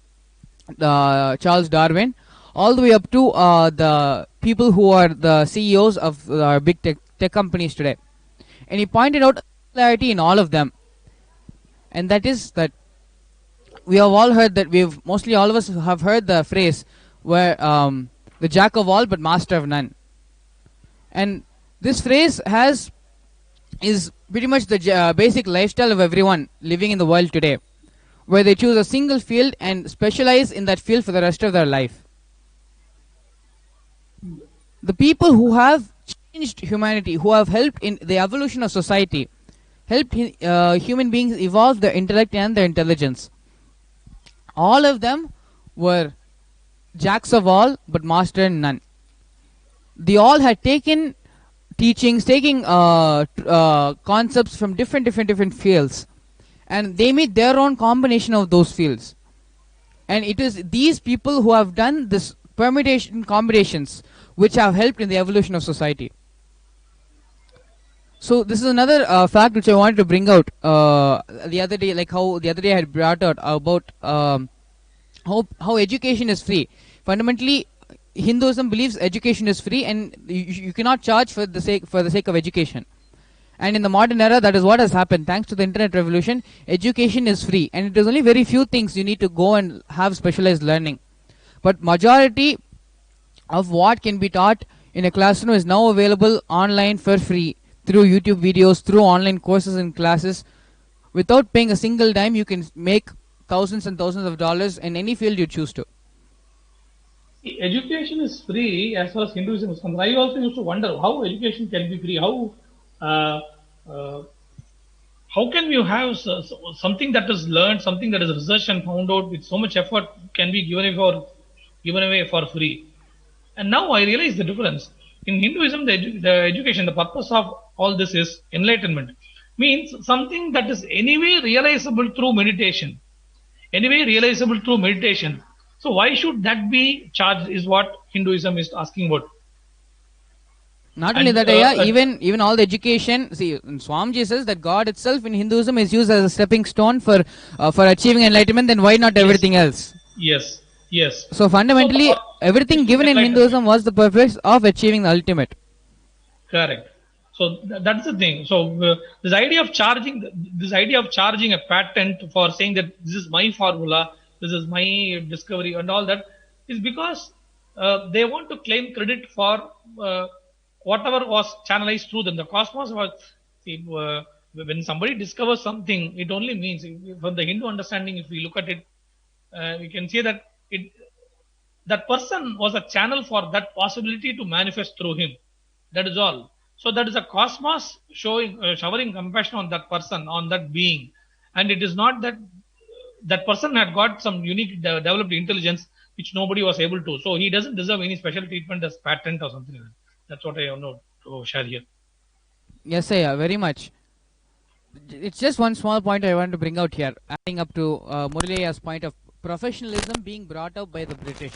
Speaker 1: Charles Darwin all the way up to the people who are the CEOs of big tech companies today. And he pointed out similarity in all of them, and that is that we have all heard that mostly all of us have heard the phrase where the jack of all but master of none. And this phrase is pretty much the basic lifestyle of everyone living in the world today, where they choose a single field and specialize in that field for the rest of their life. The people who have changed humanity, who have helped in the evolution of society, helped human beings evolve their intellect and their intelligence, all of them were jacks of all but master in none. They all had taken teachings, taking concepts from different fields, and they made their own combination of those fields. And it is these people who have done this combinations which have helped in the evolution of society. So this is another fact which I wanted to bring out the other day, like how the other day I had brought out about how education is free. Fundamentally, Hinduism believes education is free, and you cannot charge for the sake of education. And in the modern era, that is what has happened. Thanks to the internet revolution, education is free, and it is only very few things you need to go and have specialized learning. But majority of what can be taught in a classroom is now available online for free through YouTube videos, through online courses and classes. Without paying a single dime, you can make thousands and thousands of dollars in any field you choose to.
Speaker 7: Education is free as far as Hinduism is concerned. I also used to wonder how education can be free. How how can you have something that is learned, something that is researched and found out with so much effort can be given away for free? And now I realize the difference. In Hinduism, the education, the purpose of all this is enlightenment. Means something that is anyway realizable through meditation. Anyway realizable through meditation. So why should that be charged is what Hinduism is asking about.
Speaker 1: Not only that, even all the education. See, Swamiji says that God itself in Hinduism is used as a stepping stone for achieving enlightenment. Then why not everything else?
Speaker 7: Yes. Yes.
Speaker 1: So fundamentally, everything given in Hinduism was the purpose of achieving the ultimate.
Speaker 7: Correct. So that's the thing. So this idea of charging a patent for saying that this is my formula, this is my discovery, and all that is because they want to claim credit for whatever was channelized through them. The cosmos was. See, when somebody discovers something, it only means, from the Hindu understanding, if we look at it, we can see that that person was a channel for that possibility to manifest through him. That is all. So that is a cosmos showering compassion on that person, on that being. And it is not that that person had got some unique developed intelligence which nobody was able to. So he doesn't deserve any special treatment as patent or something like that. That's what I want to share here.
Speaker 1: Yes, very much. It's just one small point I want to bring out here, adding up to Muraliya's point of professionalism being brought up by the British.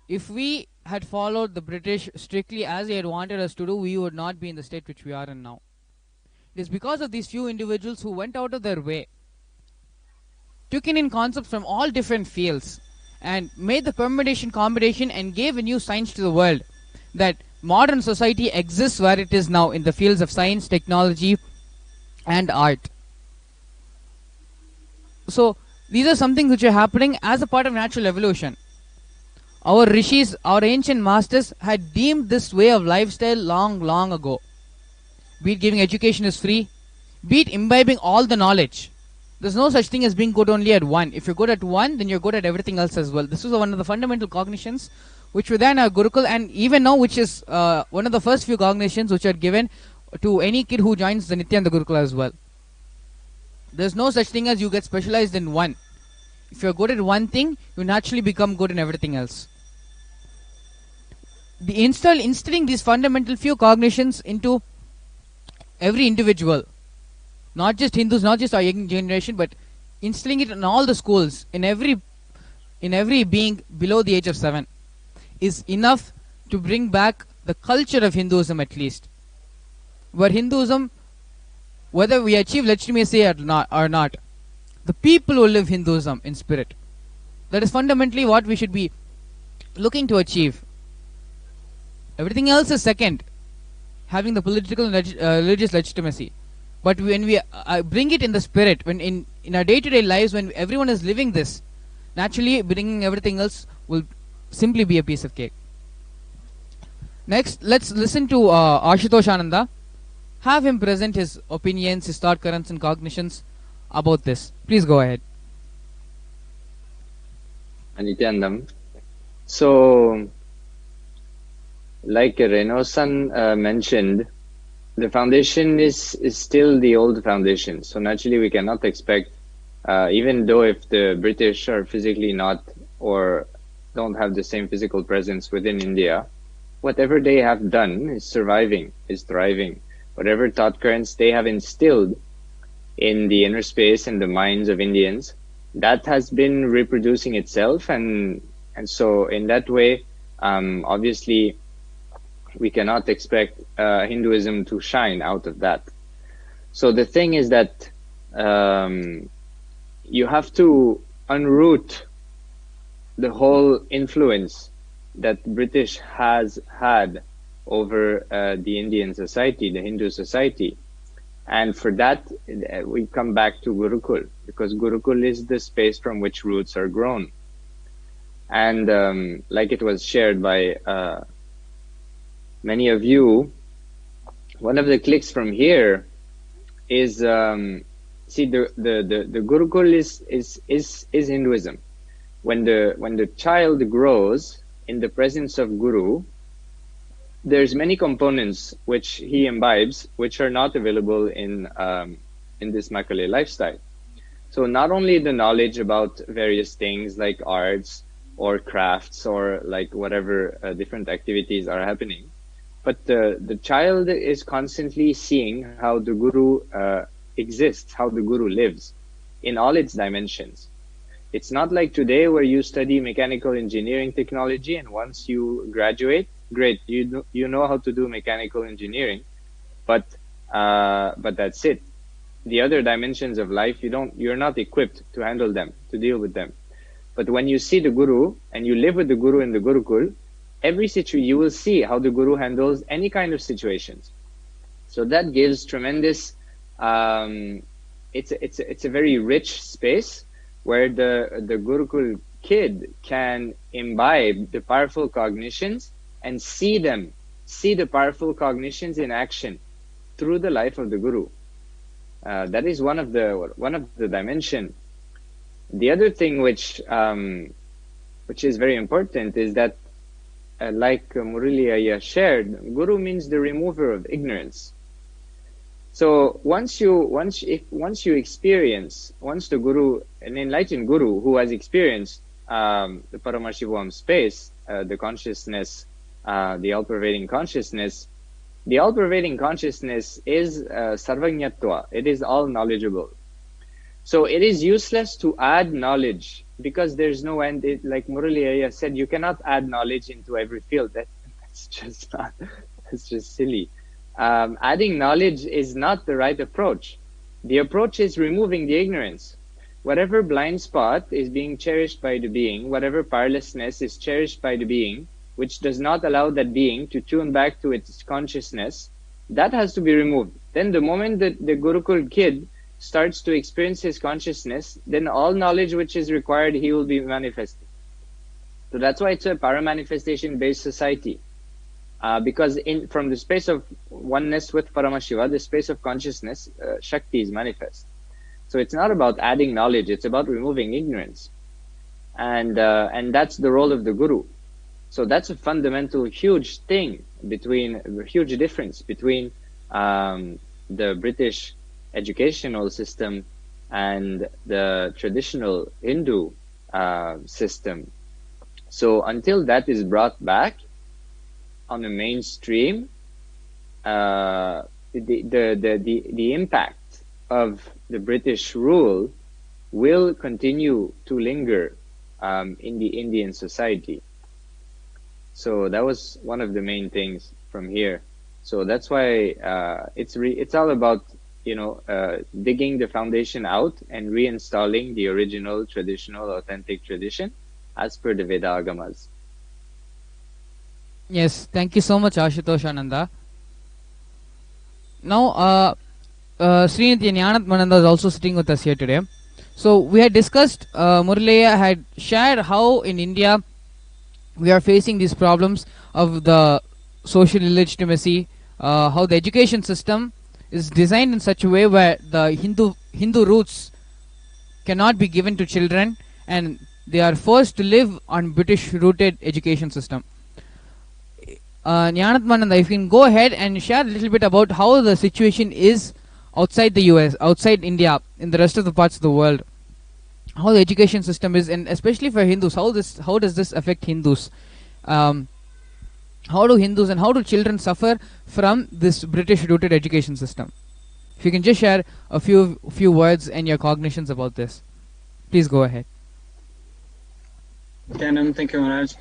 Speaker 1: If we had followed the British strictly as they had wanted us to do, we would not be in the state which we are in now. It is because of these few individuals who went out of their way, took in concepts from all different fields, and made the permutation combination and gave a new science to the world, that modern society exists where it is now in the fields of science, technology, and art. So these are something which are happening as a part of natural evolution. Our rishis, our ancient masters had deemed this way of lifestyle long ago. Be it giving education is free, be it imbibing all the knowledge. There's no such thing as being good only at one. If you're good at one, then you're good at everything else as well. This was one of the fundamental cognitions which were then our Gurukul, and even now which is one of the first few cognitions which are given to any kid who joins the Nithyananda Gurukul as well. There's no such thing as you get specialized in one. If you're good at one thing, you naturally become good in everything else. Instilling these fundamental few cognitions into every individual, not just Hindus, not just our young generation, but instilling it in all the schools, in every being below the age of 7, is enough to bring back the culture of Hinduism at least. Where Hinduism, whether we achieve legitimacy or not, the people will live Hinduism in spirit. That is fundamentally what we should be looking to achieve. Everything else is second, having the political and religious legitimacy. But when we bring it in the spirit, when in our day-to-day lives, when everyone is living this, naturally bringing everything else will simply be a piece of cake. Next, let's listen to Ashutosh Ananda. Have him present his opinions, his thought currents and cognitions about this. Please go ahead.
Speaker 5: Nithyanandam. So, like Reno-san mentioned, the foundation is still the old foundation. So naturally we cannot expect, even though if the British are physically not or don't have the same physical presence within India, whatever they have done is surviving, is thriving. Whatever thought currents they have instilled in the inner space and the minds of Indians, that has been reproducing itself, and so in that way, obviously, we cannot expect Hinduism to shine out of that. So the thing is that you have to unroot the whole influence that British has had over the Indian society, the Hindu society. And for that, we come back to Gurukul, because Gurukul is the space from which roots are grown. And like it was shared by many of you, one of the clicks from here is, see, the Gurukul is Hinduism. When the child grows in the presence of Guru, there's many components which he imbibes, which are not available in this Macaulay lifestyle. So not only the knowledge about various things like arts or crafts or like whatever different activities are happening, but the child is constantly seeing how the Guru exists, how the Guru lives in all its dimensions. It's not like today where you study mechanical engineering technology and once you graduate, great, you know how to do mechanical engineering, but that's it. The other dimensions of life, you're not equipped to handle them, to deal with them. But when you see the Guru and you live with the Guru in the Gurukul, you will see how the Guru handles any kind of situations. So that gives tremendous, it's a very rich space where the Gurukul kid can imbibe the powerful cognitions and see the powerful cognitions in action through the life of the Guru. That is one of the dimension. The other thing which is very important is that, like Murali shared, Guru means the remover of ignorance. So once the Guru, an enlightened Guru who has experienced the Paramashivoham space, the consciousness, the all-pervading consciousness, the all-pervading consciousness is sarvajñatva. It is all knowledgeable. So it is useless to add knowledge because there's no end. Like Murali said, you cannot add knowledge into every field. That's just silly. Adding knowledge is not the right approach. The approach is removing the ignorance. Whatever blind spot is being cherished by the being, whatever powerlessness is cherished by the being, which does not allow that being to tune back to its consciousness, that has to be removed. Then the moment that the Gurukul kid starts to experience his consciousness, then all knowledge which is required, he will be manifested. So that's why it's a para-manifestation-based society. Because from the space of oneness with Paramashiva, the space of consciousness, Shakti is manifest. So it's not about adding knowledge, it's about removing ignorance. And that's the role of the Guru. So that's a fundamental, huge difference between the British educational system and the traditional Hindu system. So until that is brought back on the mainstream, the impact of the British rule will continue to linger in the Indian society. So that was one of the main things from here. So that's why it's all about digging the foundation out and reinstalling the original, traditional, authentic tradition as per the Veda Agamas.
Speaker 1: Yes, thank you so much, Ashutosh Ananda. Now, Shri Nithyananda is also sitting with us here today. So we had discussed, Muraleya had shared how in India we are facing these problems of the social illegitimacy, how the education system is designed in such a way where the Hindu roots cannot be given to children and they are forced to live on British-rooted education system. Nyanatmananda, if you can go ahead and share a little bit about how the situation is outside the US, outside India, in the rest of the parts of the world, how the education system is, and especially for Hindus, how does this affect Hindus? How do Hindus and how do children suffer from this British-rooted education system? If you can just share a few words and your cognitions about this, please go ahead.
Speaker 4: Thank you, Maharaj.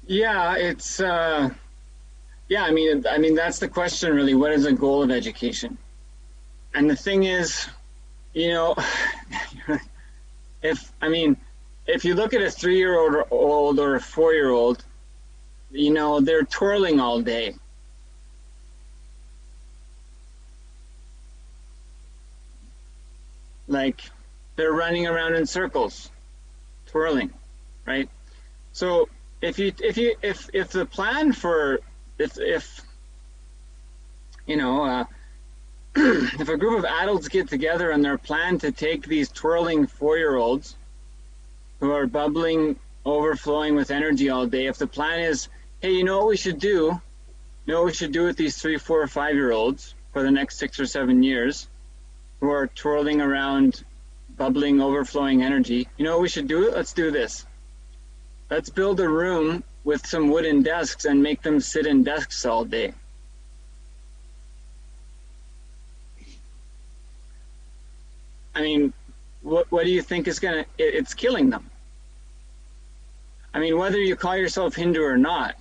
Speaker 4: Yeah, it's I mean that's the question really. What is the goal of education? And the thing is, if you look at a 3-year-old or a 4-year-old, they're twirling all day. Like they're running around in circles, twirling, right? So if the plan for if if a group of adults get together and their plan to take these twirling 4-year-olds who are bubbling, overflowing with energy all day, if the plan is, hey, you know what we should do? You know what we should do with these 3, 4, 5-year-olds for the next 6 or 7 years who are twirling around, bubbling, overflowing energy? You know what we should do? Let's do this. Let's build a room with some wooden desks and make them sit in desks all day. I mean, what do you think is it's killing them? I mean, whether you call yourself Hindu or not,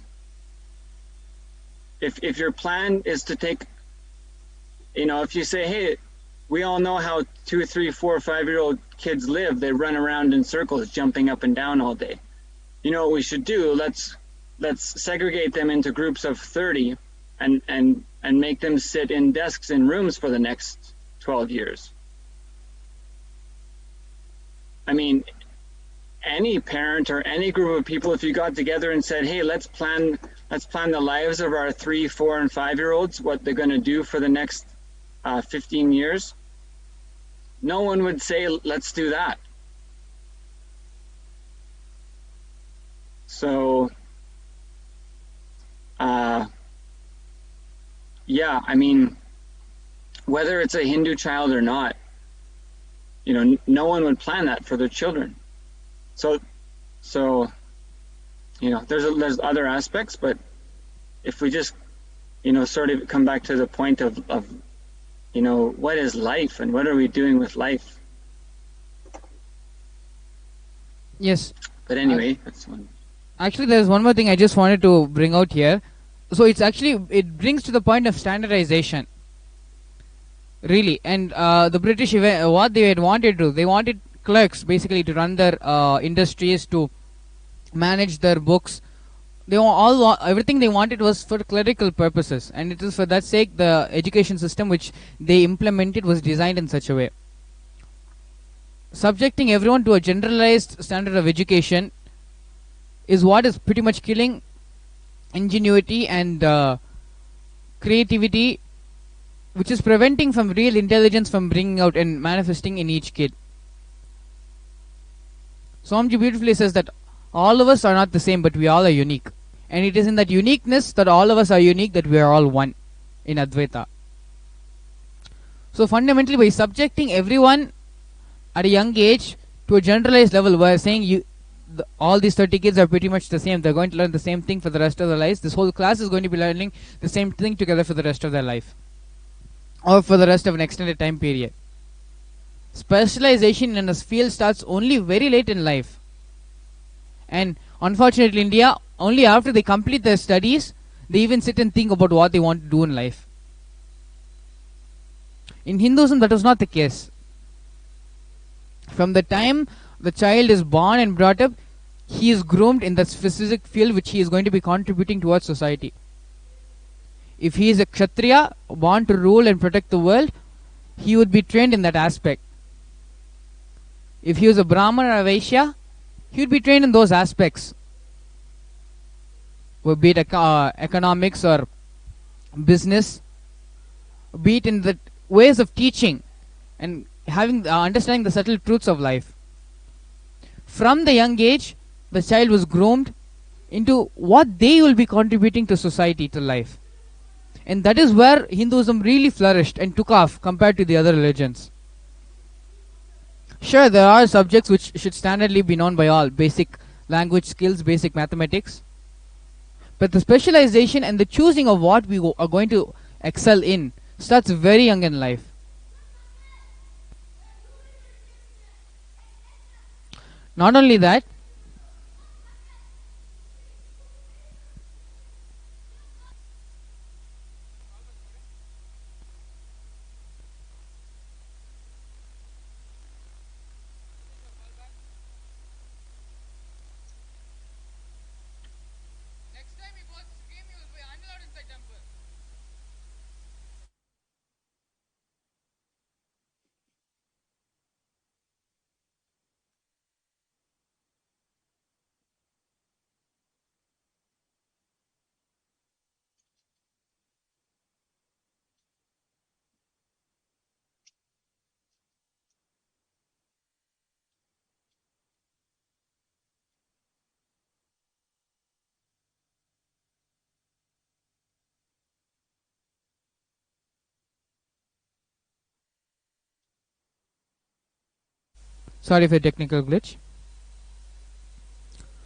Speaker 4: if your plan is to take, you know, if you say, hey, we all know how 2, 3, 4, 5-year-old kids live, they run around in circles, jumping up and down all day. You know what we should do? Let's segregate them into groups of 30 and make them sit in desks in rooms for the next 12 years. I mean, any parent or any group of people, if you got together and said, hey, let's plan the lives of our 3, 4, and 5-year-olds, what they're going to do for the next 15 years, no one would say, let's do that. So, yeah, I mean, whether it's a Hindu child or not, you know, no one would plan that for their children. So, you know, there's other aspects, but if we just, you know, sort of come back to the point of you know, what is life and what are we doing with life?
Speaker 1: Yes.
Speaker 4: But anyway, that's one.
Speaker 1: Actually, there's one more thing I just wanted to bring out here. So it brings to the point of standardization. Really, and the British, what they had wanted to do, they wanted clerks basically to run their industries, to manage their books. They everything they wanted was for clerical purposes, and it is for that sake the education system which they implemented was designed in such a way. Subjecting everyone to a generalized standard of education is what is pretty much killing ingenuity and creativity, which is preventing from real intelligence from bringing out and manifesting in each kid. Swamiji beautifully says that all of us are not the same, but we all are unique. And it is in that uniqueness that all of us are unique, that we are all one in Advaita. So fundamentally, by subjecting everyone at a young age to a generalized level, we are saying all these 30 kids are pretty much the same. They're going to learn the same thing for the rest of their lives. This whole class is going to be learning the same thing together for the rest of their life, or for the rest of an extended time period. Specialization in a field starts only very late in life. And unfortunately, India, only after they complete their studies, they even sit and think about what they want to do in life. In Hinduism, that was not the case. From the time the child is born and brought up, he is groomed in that specific field which he is going to be contributing towards society. If he is a Kshatriya, born to rule and protect the world, he would be trained in that aspect. If he was a Brahman or a Vaishya, he would be trained in those aspects, be it economics or business, be it in the ways of teaching and having understanding the subtle truths of life. From the young age, the child was groomed into what they will be contributing to society, to life. And that is where Hinduism really flourished and took off compared to the other religions. Sure, there are subjects which should standardly be known by all, basic language skills, basic mathematics. But the specialization and the choosing of what we are going to excel in starts very young in life. Not only that, Sorry for the technical glitch.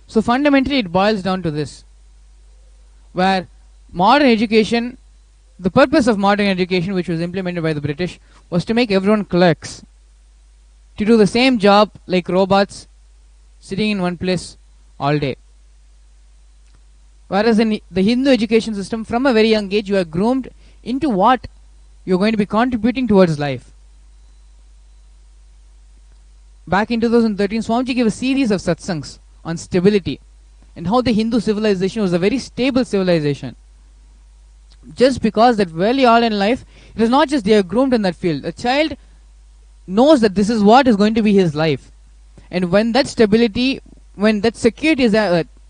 Speaker 1: So fundamentally it boils down to this, where modern education, the purpose of modern education, which was implemented by the British, was to make everyone clerks, to do the same job like robots, sitting in one place all day. Whereas in the Hindu education system, from a very young age, you are groomed into what you are going to be contributing towards life. Back in 2013, Swamiji gave a series of satsangs on stability and how the Hindu civilization was a very stable civilization. Just because that early on in life, it is not just they are groomed in that field. A child knows that this is what is going to be his life. And when that stability, when that security is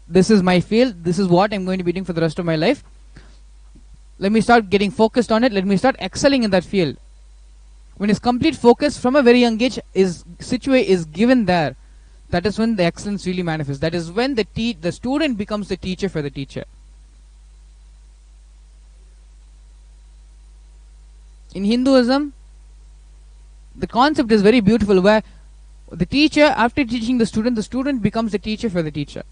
Speaker 1: this is my field, this is what I'm going to be doing for the rest of my life, let me start getting focused on it, let me start excelling in that field. When his complete focus from a very young age is given there, that is when the excellence really manifests. That is when the student becomes the teacher for the teacher. In Hinduism, the concept is very beautiful, where the teacher, after teaching the student becomes the teacher for the teacher.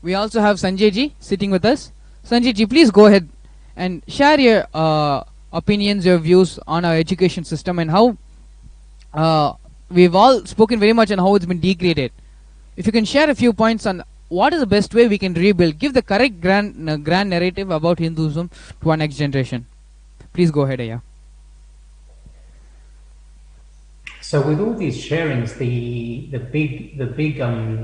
Speaker 1: We also have Sanjay ji sitting with us. Sanjay ji, please go ahead and share your opinions, your views on our education system and how we've all spoken very much on how it's been degraded. If you can share a few points on what is the best way we can rebuild, give the correct grand narrative about Hinduism to our next generation. Please go ahead, Aya.
Speaker 6: So with all these sharings, the big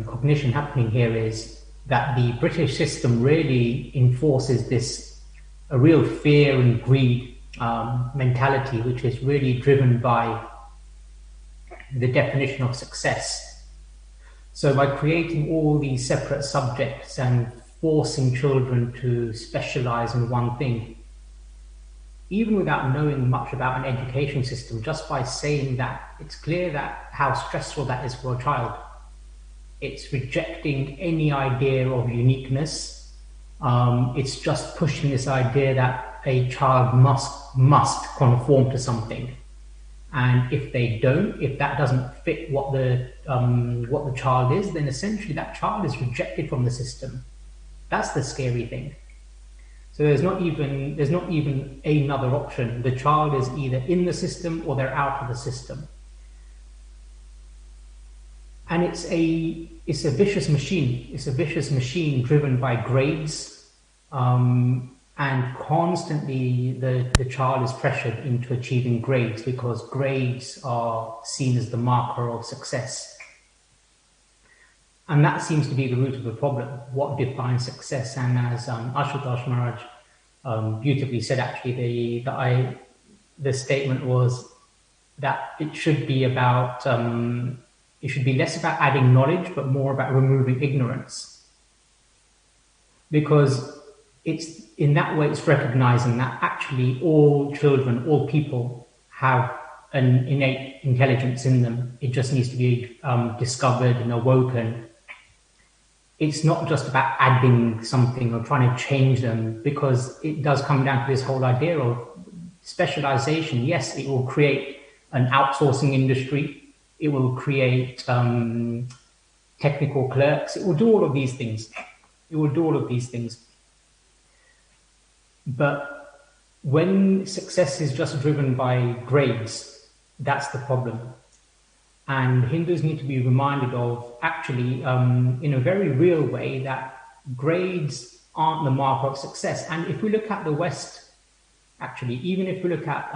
Speaker 6: cognition happening here is that the British system really enforces a real fear and greed mentality, which is really driven by the definition of success. So by creating all these separate subjects and forcing children to specialize in one thing, even without knowing much about an education system, just by saying that, it's clear that how stressful that is for a child. It's rejecting any idea of uniqueness. It's just pushing this idea that a child must conform to something, and if they don't, if that doesn't fit what the child is, then essentially that child is rejected from the system. That's the scary thing. So there's not even another option. The child is either in the system or they're out of the system. And it's a vicious machine. It's a vicious machine driven by grades, and constantly the child is pressured into achieving grades because grades are seen as the marker of success. And that seems to be the root of the problem. What defines success? And as Ashutosh Maharaj beautifully said, actually, the statement was that it should be about. It should be less about adding knowledge, but more about removing ignorance. Because it's in that way, it's recognizing that actually all children, all people have an innate intelligence in them. It just needs to be discovered and awoken. It's not just about adding something or trying to change them, because it does come down to this whole idea of specialization. Yes, it will create an outsourcing industry. It will create technical clerks. It will do all of these things. But when success is just driven by grades, that's the problem. And Hindus need to be reminded of, actually, in a very real way, that grades aren't the marker of success. And if we look at the West, actually, even if we look at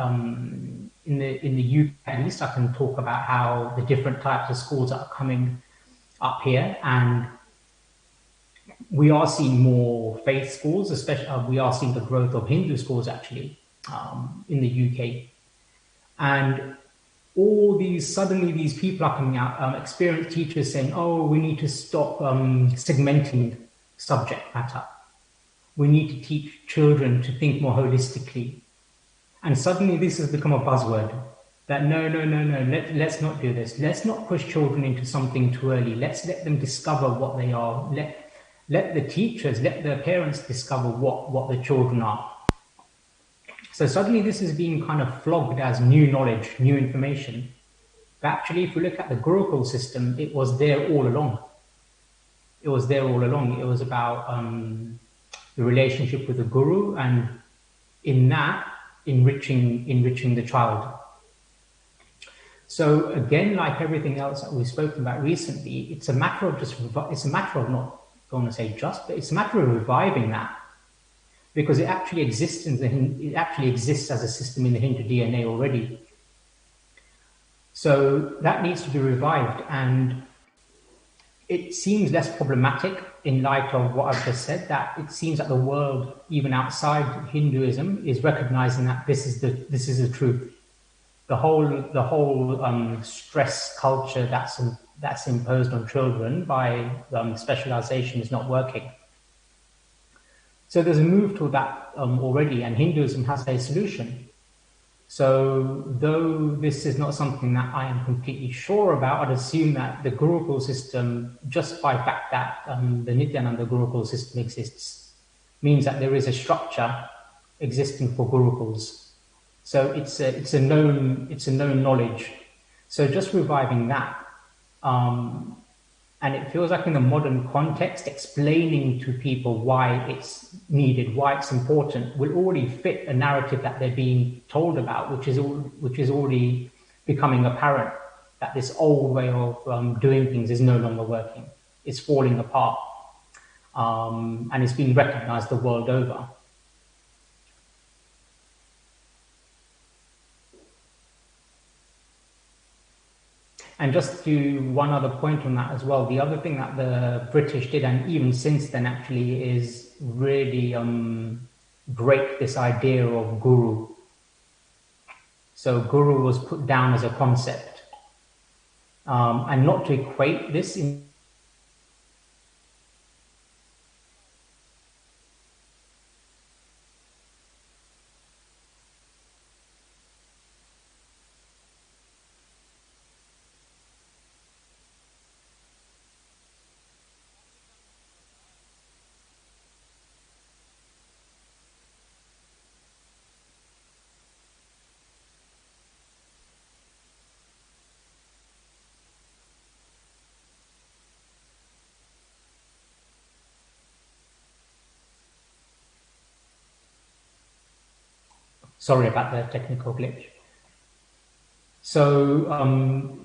Speaker 6: in the UK, at least I can talk about how the different types of schools are coming up here, and we are seeing more faith schools, especially we are seeing the growth of Hindu schools actually in the UK, and suddenly these people are coming out, experienced teachers saying, "Oh, we need to stop segmenting subject matter. We need to teach children to think more holistically." And suddenly this has become a buzzword, that no, let's not do this. Let's not push children into something too early. Let's let them discover what they are. Let the teachers, let the parents discover what the children are. So suddenly this is being kind of flogged as new knowledge, new information. But actually, if you look at the Gurukul system, it was there all along. It was there all along. It was about the relationship with the Guru, and in that, enriching the child. So again, like everything else that we've spoken about recently, it's a matter of not going to say just, but it's a matter of reviving that, because it actually exists as a system in the Hindu DNA already. So that needs to be revived, and it seems less problematic in light of what I've just said, that it seems that the world, even outside Hinduism, is recognizing that this is the truth. The whole stress culture that's imposed on children by specialization is not working. So there's a move to that already, and Hinduism has a solution. So though this is not something that I am completely sure about, I'd assume that the Gurukul system, just by fact that the Nithyananda Gurukul system exists, means that there is a structure existing for Gurukuls. So it's a known knowledge. So just reviving that, and it feels like in the modern context, explaining to people why it's needed, why it's important, will already fit a narrative that they're being told about, which is already becoming apparent, that this old way of doing things is no longer working. It's falling apart, and it's being recognized the world over. And just to one other point on that as well, the other thing that the British did, and even since then actually, is really break this idea of guru. So guru was put down as a concept, and not to equate this in sorry about the technical glitch. So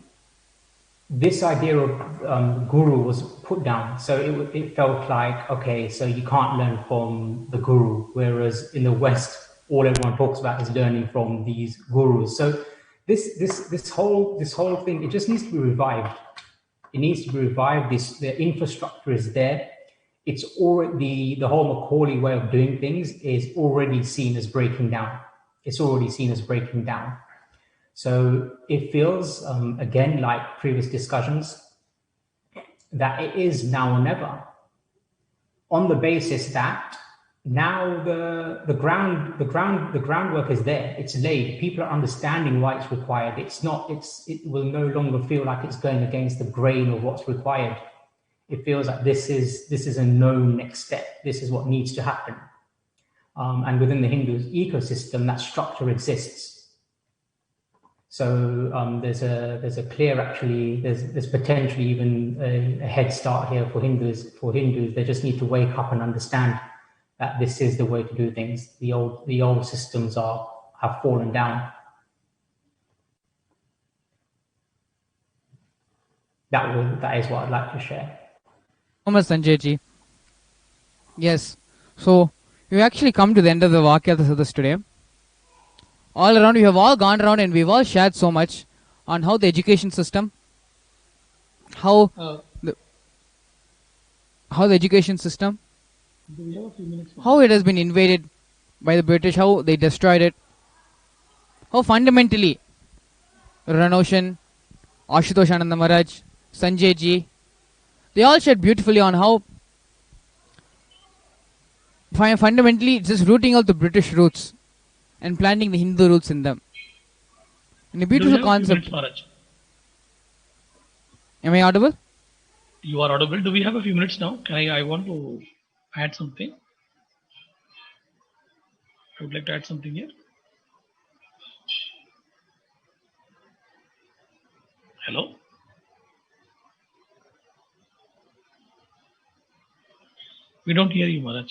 Speaker 6: this idea of guru was put down. So it felt like, okay, so you can't learn from the guru, whereas in the West, all everyone talks about is learning from these gurus. So this whole thing, it just needs to be revived. It needs to be revived. The infrastructure is there. It's already, the whole Macaulay way of doing things is already seen as breaking down. It's already seen as breaking down. So it feels, again, like previous discussions, that it is now or never, on the basis that now the groundwork is there. It's laid. People are understanding why it's required. It will no longer feel like it's going against the grain of what's required. It feels like this is a known next step. This is what needs to happen. And within the Hindu ecosystem, that structure exists. So there's a clear, actually, there's potentially even a head start here for Hindus. They just need to wake up and understand that this is the way to do things. The old systems have fallen down. That is what I'd like to share.
Speaker 1: Thomas Sanjayji. Yes. So we've actually come to the end of the Vakyartha Sadhas today. All around, we have all gone around and we've all shared so much on how the education system, how the education system, how it has been invaded by the British, how they destroyed it, how fundamentally Ranoshan, Ashutosh Ananda Maharaj, Sanjay Ji, they all shared beautifully on how fundamentally it's just rooting out the British roots and planting the Hindu roots in them. And a beautiful concept. Am I audible?
Speaker 7: You are audible. Do we have a few minutes now? I want to add something. I would like to add something here. Hello? We don't hear you, Maharaj.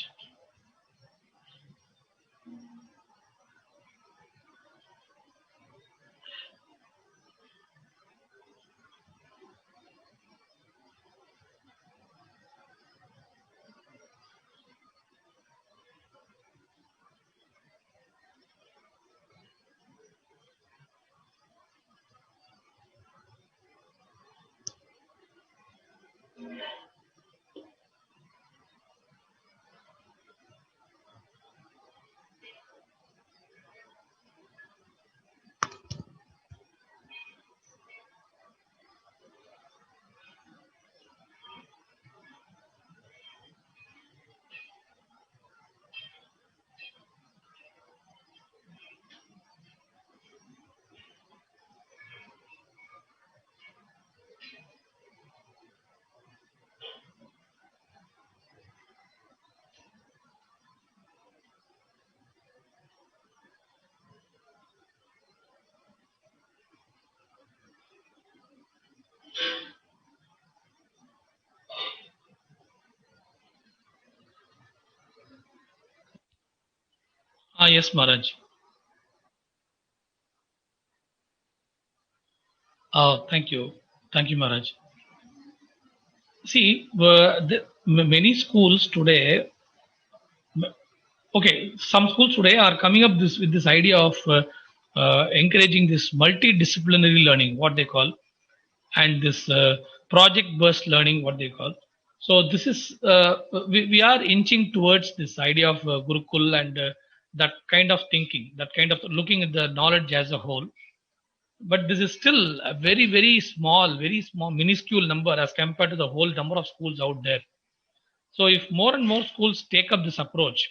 Speaker 7: Yes, Maharaj. Thank you. Thank you, Maharaj. See, many schools today, okay, some schools today are coming up with this idea of encouraging this multidisciplinary learning, what they call, and this project-based learning, what they call. So this is we are inching towards this idea of Gurukul and that kind of thinking, that kind of looking at the knowledge as a whole. But this is still a very small, minuscule number as compared to the whole number of schools out there. So if more and more schools take up this approach,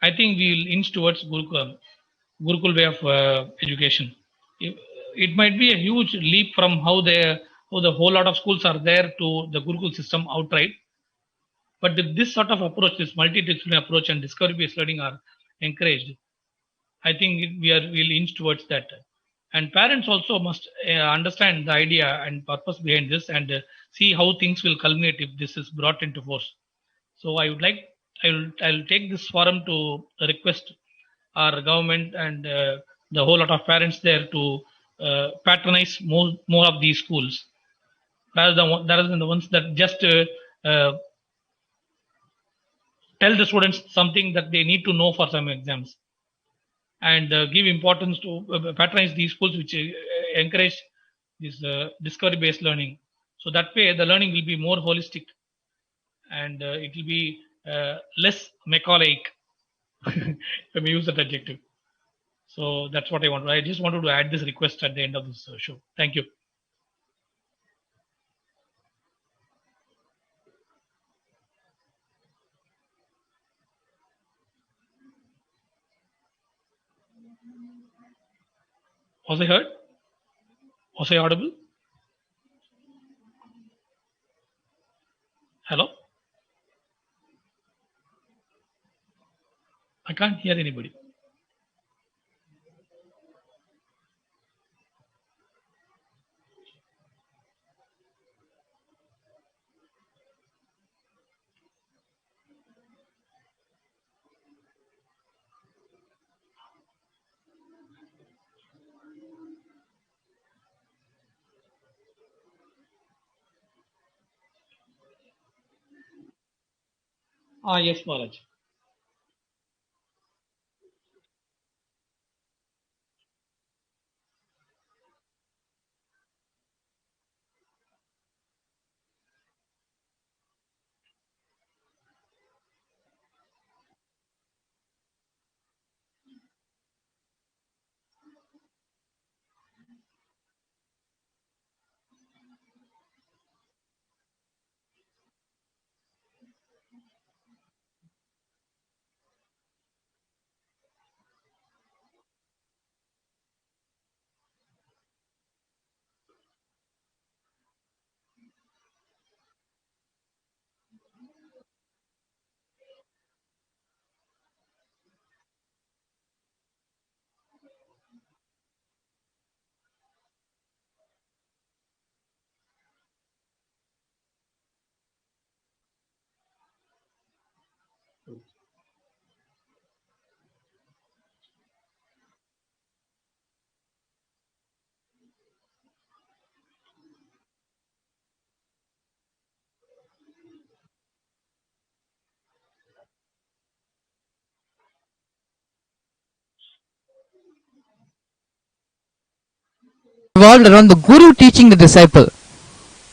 Speaker 7: I think we will inch towards Gurukul way of education. It might be a huge leap from how the whole lot of schools are there to the Gurukul system outright. But if this sort of approach, this multidisciplinary approach and discovery-based learning are encouraged, I think we'll inch towards that. And parents also must understand the idea and purpose behind this and see how things will culminate if this is brought into force. So I'll take this forum to request our government and the whole lot of parents there to patronize more of these schools rather than the ones that just tell the students something that they need to know for some exams, and give importance to patronize these schools which encourage this discovery based learning. So that way the learning will be more holistic and it will be less Macaulay. Let me use that adjective. So that's what I want. I just wanted to add this request at the end of this show. Thank you. Was I heard? Was I audible? Hello? I can't hear anybody. Yes, Maharaj.
Speaker 1: Revolved around the Guru teaching the disciple.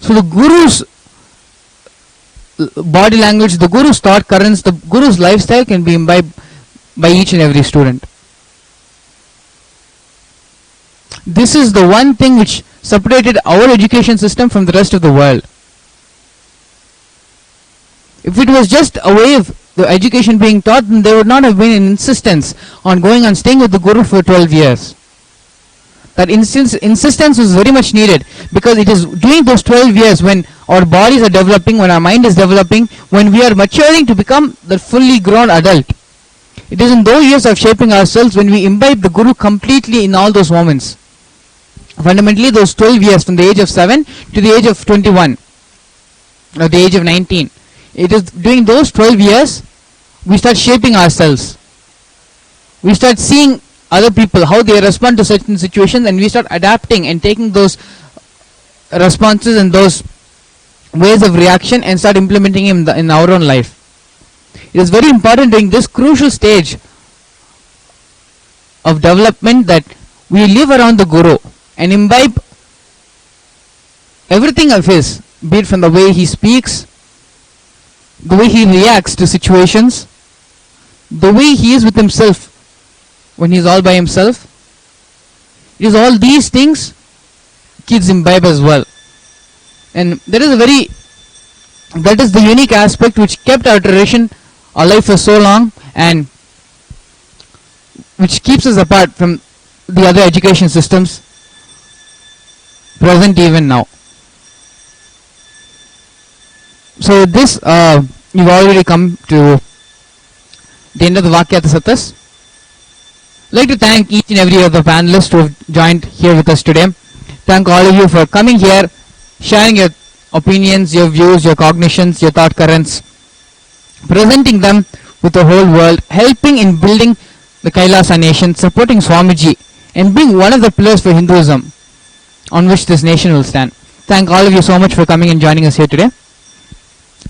Speaker 1: So the Guru's body language, the Guru's thought currents, the Guru's lifestyle can be imbibed by each and every student. This is the one thing which separated our education system from the rest of the world. If it was just a way of the education being taught, then there would not have been an insistence on going and staying with the Guru for 12 years. That insistence was very much needed, because it is during those 12 years when our bodies are developing, when our mind is developing, when we are maturing to become the fully grown adult. It is in those years of shaping ourselves when we imbibe the Guru completely in all those moments. Fundamentally, those 12 years from the age of 7 to the age of 21 or the age of 19. It is during those 12 years we start shaping ourselves. We start seeing other people, how they respond to certain situations, and we start adapting and taking those responses and those ways of reaction and start implementing them in our own life. It is very important during this crucial stage of development that we live around the Guru and imbibe everything of his, be it from the way he speaks, the way he reacts to situations, the way he is with himself when he is all by himself. It is all these things kids imbibe as well. And that is the unique aspect which kept our tradition alive for so long, and which keeps us apart from the other education systems present even now. So with this, you've already come to the end of the Vakyartha Sadhas. I'd like to thank each and every of the panelists who have joined here with us today. Thank all of you for coming here, sharing your opinions, your views, your cognitions, your thought currents, presenting them with the whole world, helping in building the Kailasa nation, supporting Swamiji, and being one of the pillars for Hinduism on which this nation will stand. Thank all of you so much for coming and joining us here today.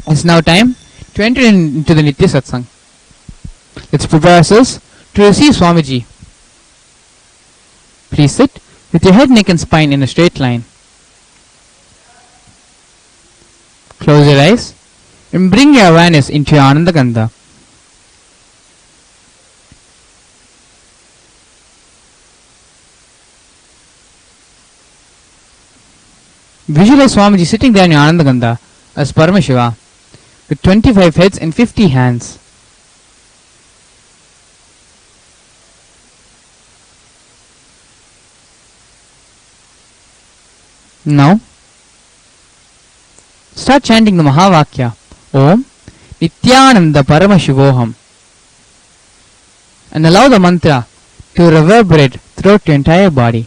Speaker 1: It's now time to enter into the Nitya Satsang. Let's prepare ourselves to receive Swamiji. Please sit with your head, neck and spine in a straight line. Close your eyes and bring your awareness into your Ananda Gandha. Visualize Swamiji sitting there in your Ananda Gandha as Paramashiva with 25 heads and 50 hands. Now, start chanting the Mahavakya, Om Nithyananda Paramashivoham, and allow the mantra to reverberate throughout your entire body.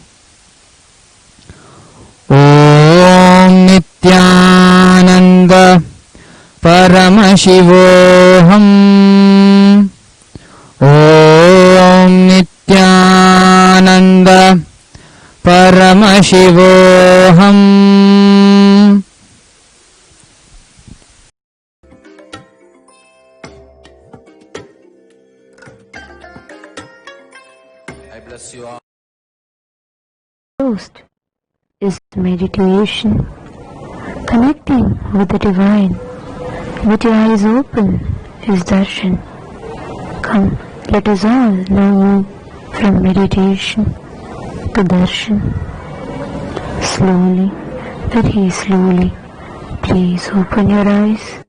Speaker 1: Om Nithyananda Paramashivoham, Om Nithyananda Paramashivoham.
Speaker 2: I bless you all.
Speaker 8: First is meditation, connecting with the divine. With your eyes open is darshan. Come, let us all now move from meditation to darshan. Slowly, very slowly, please open your eyes.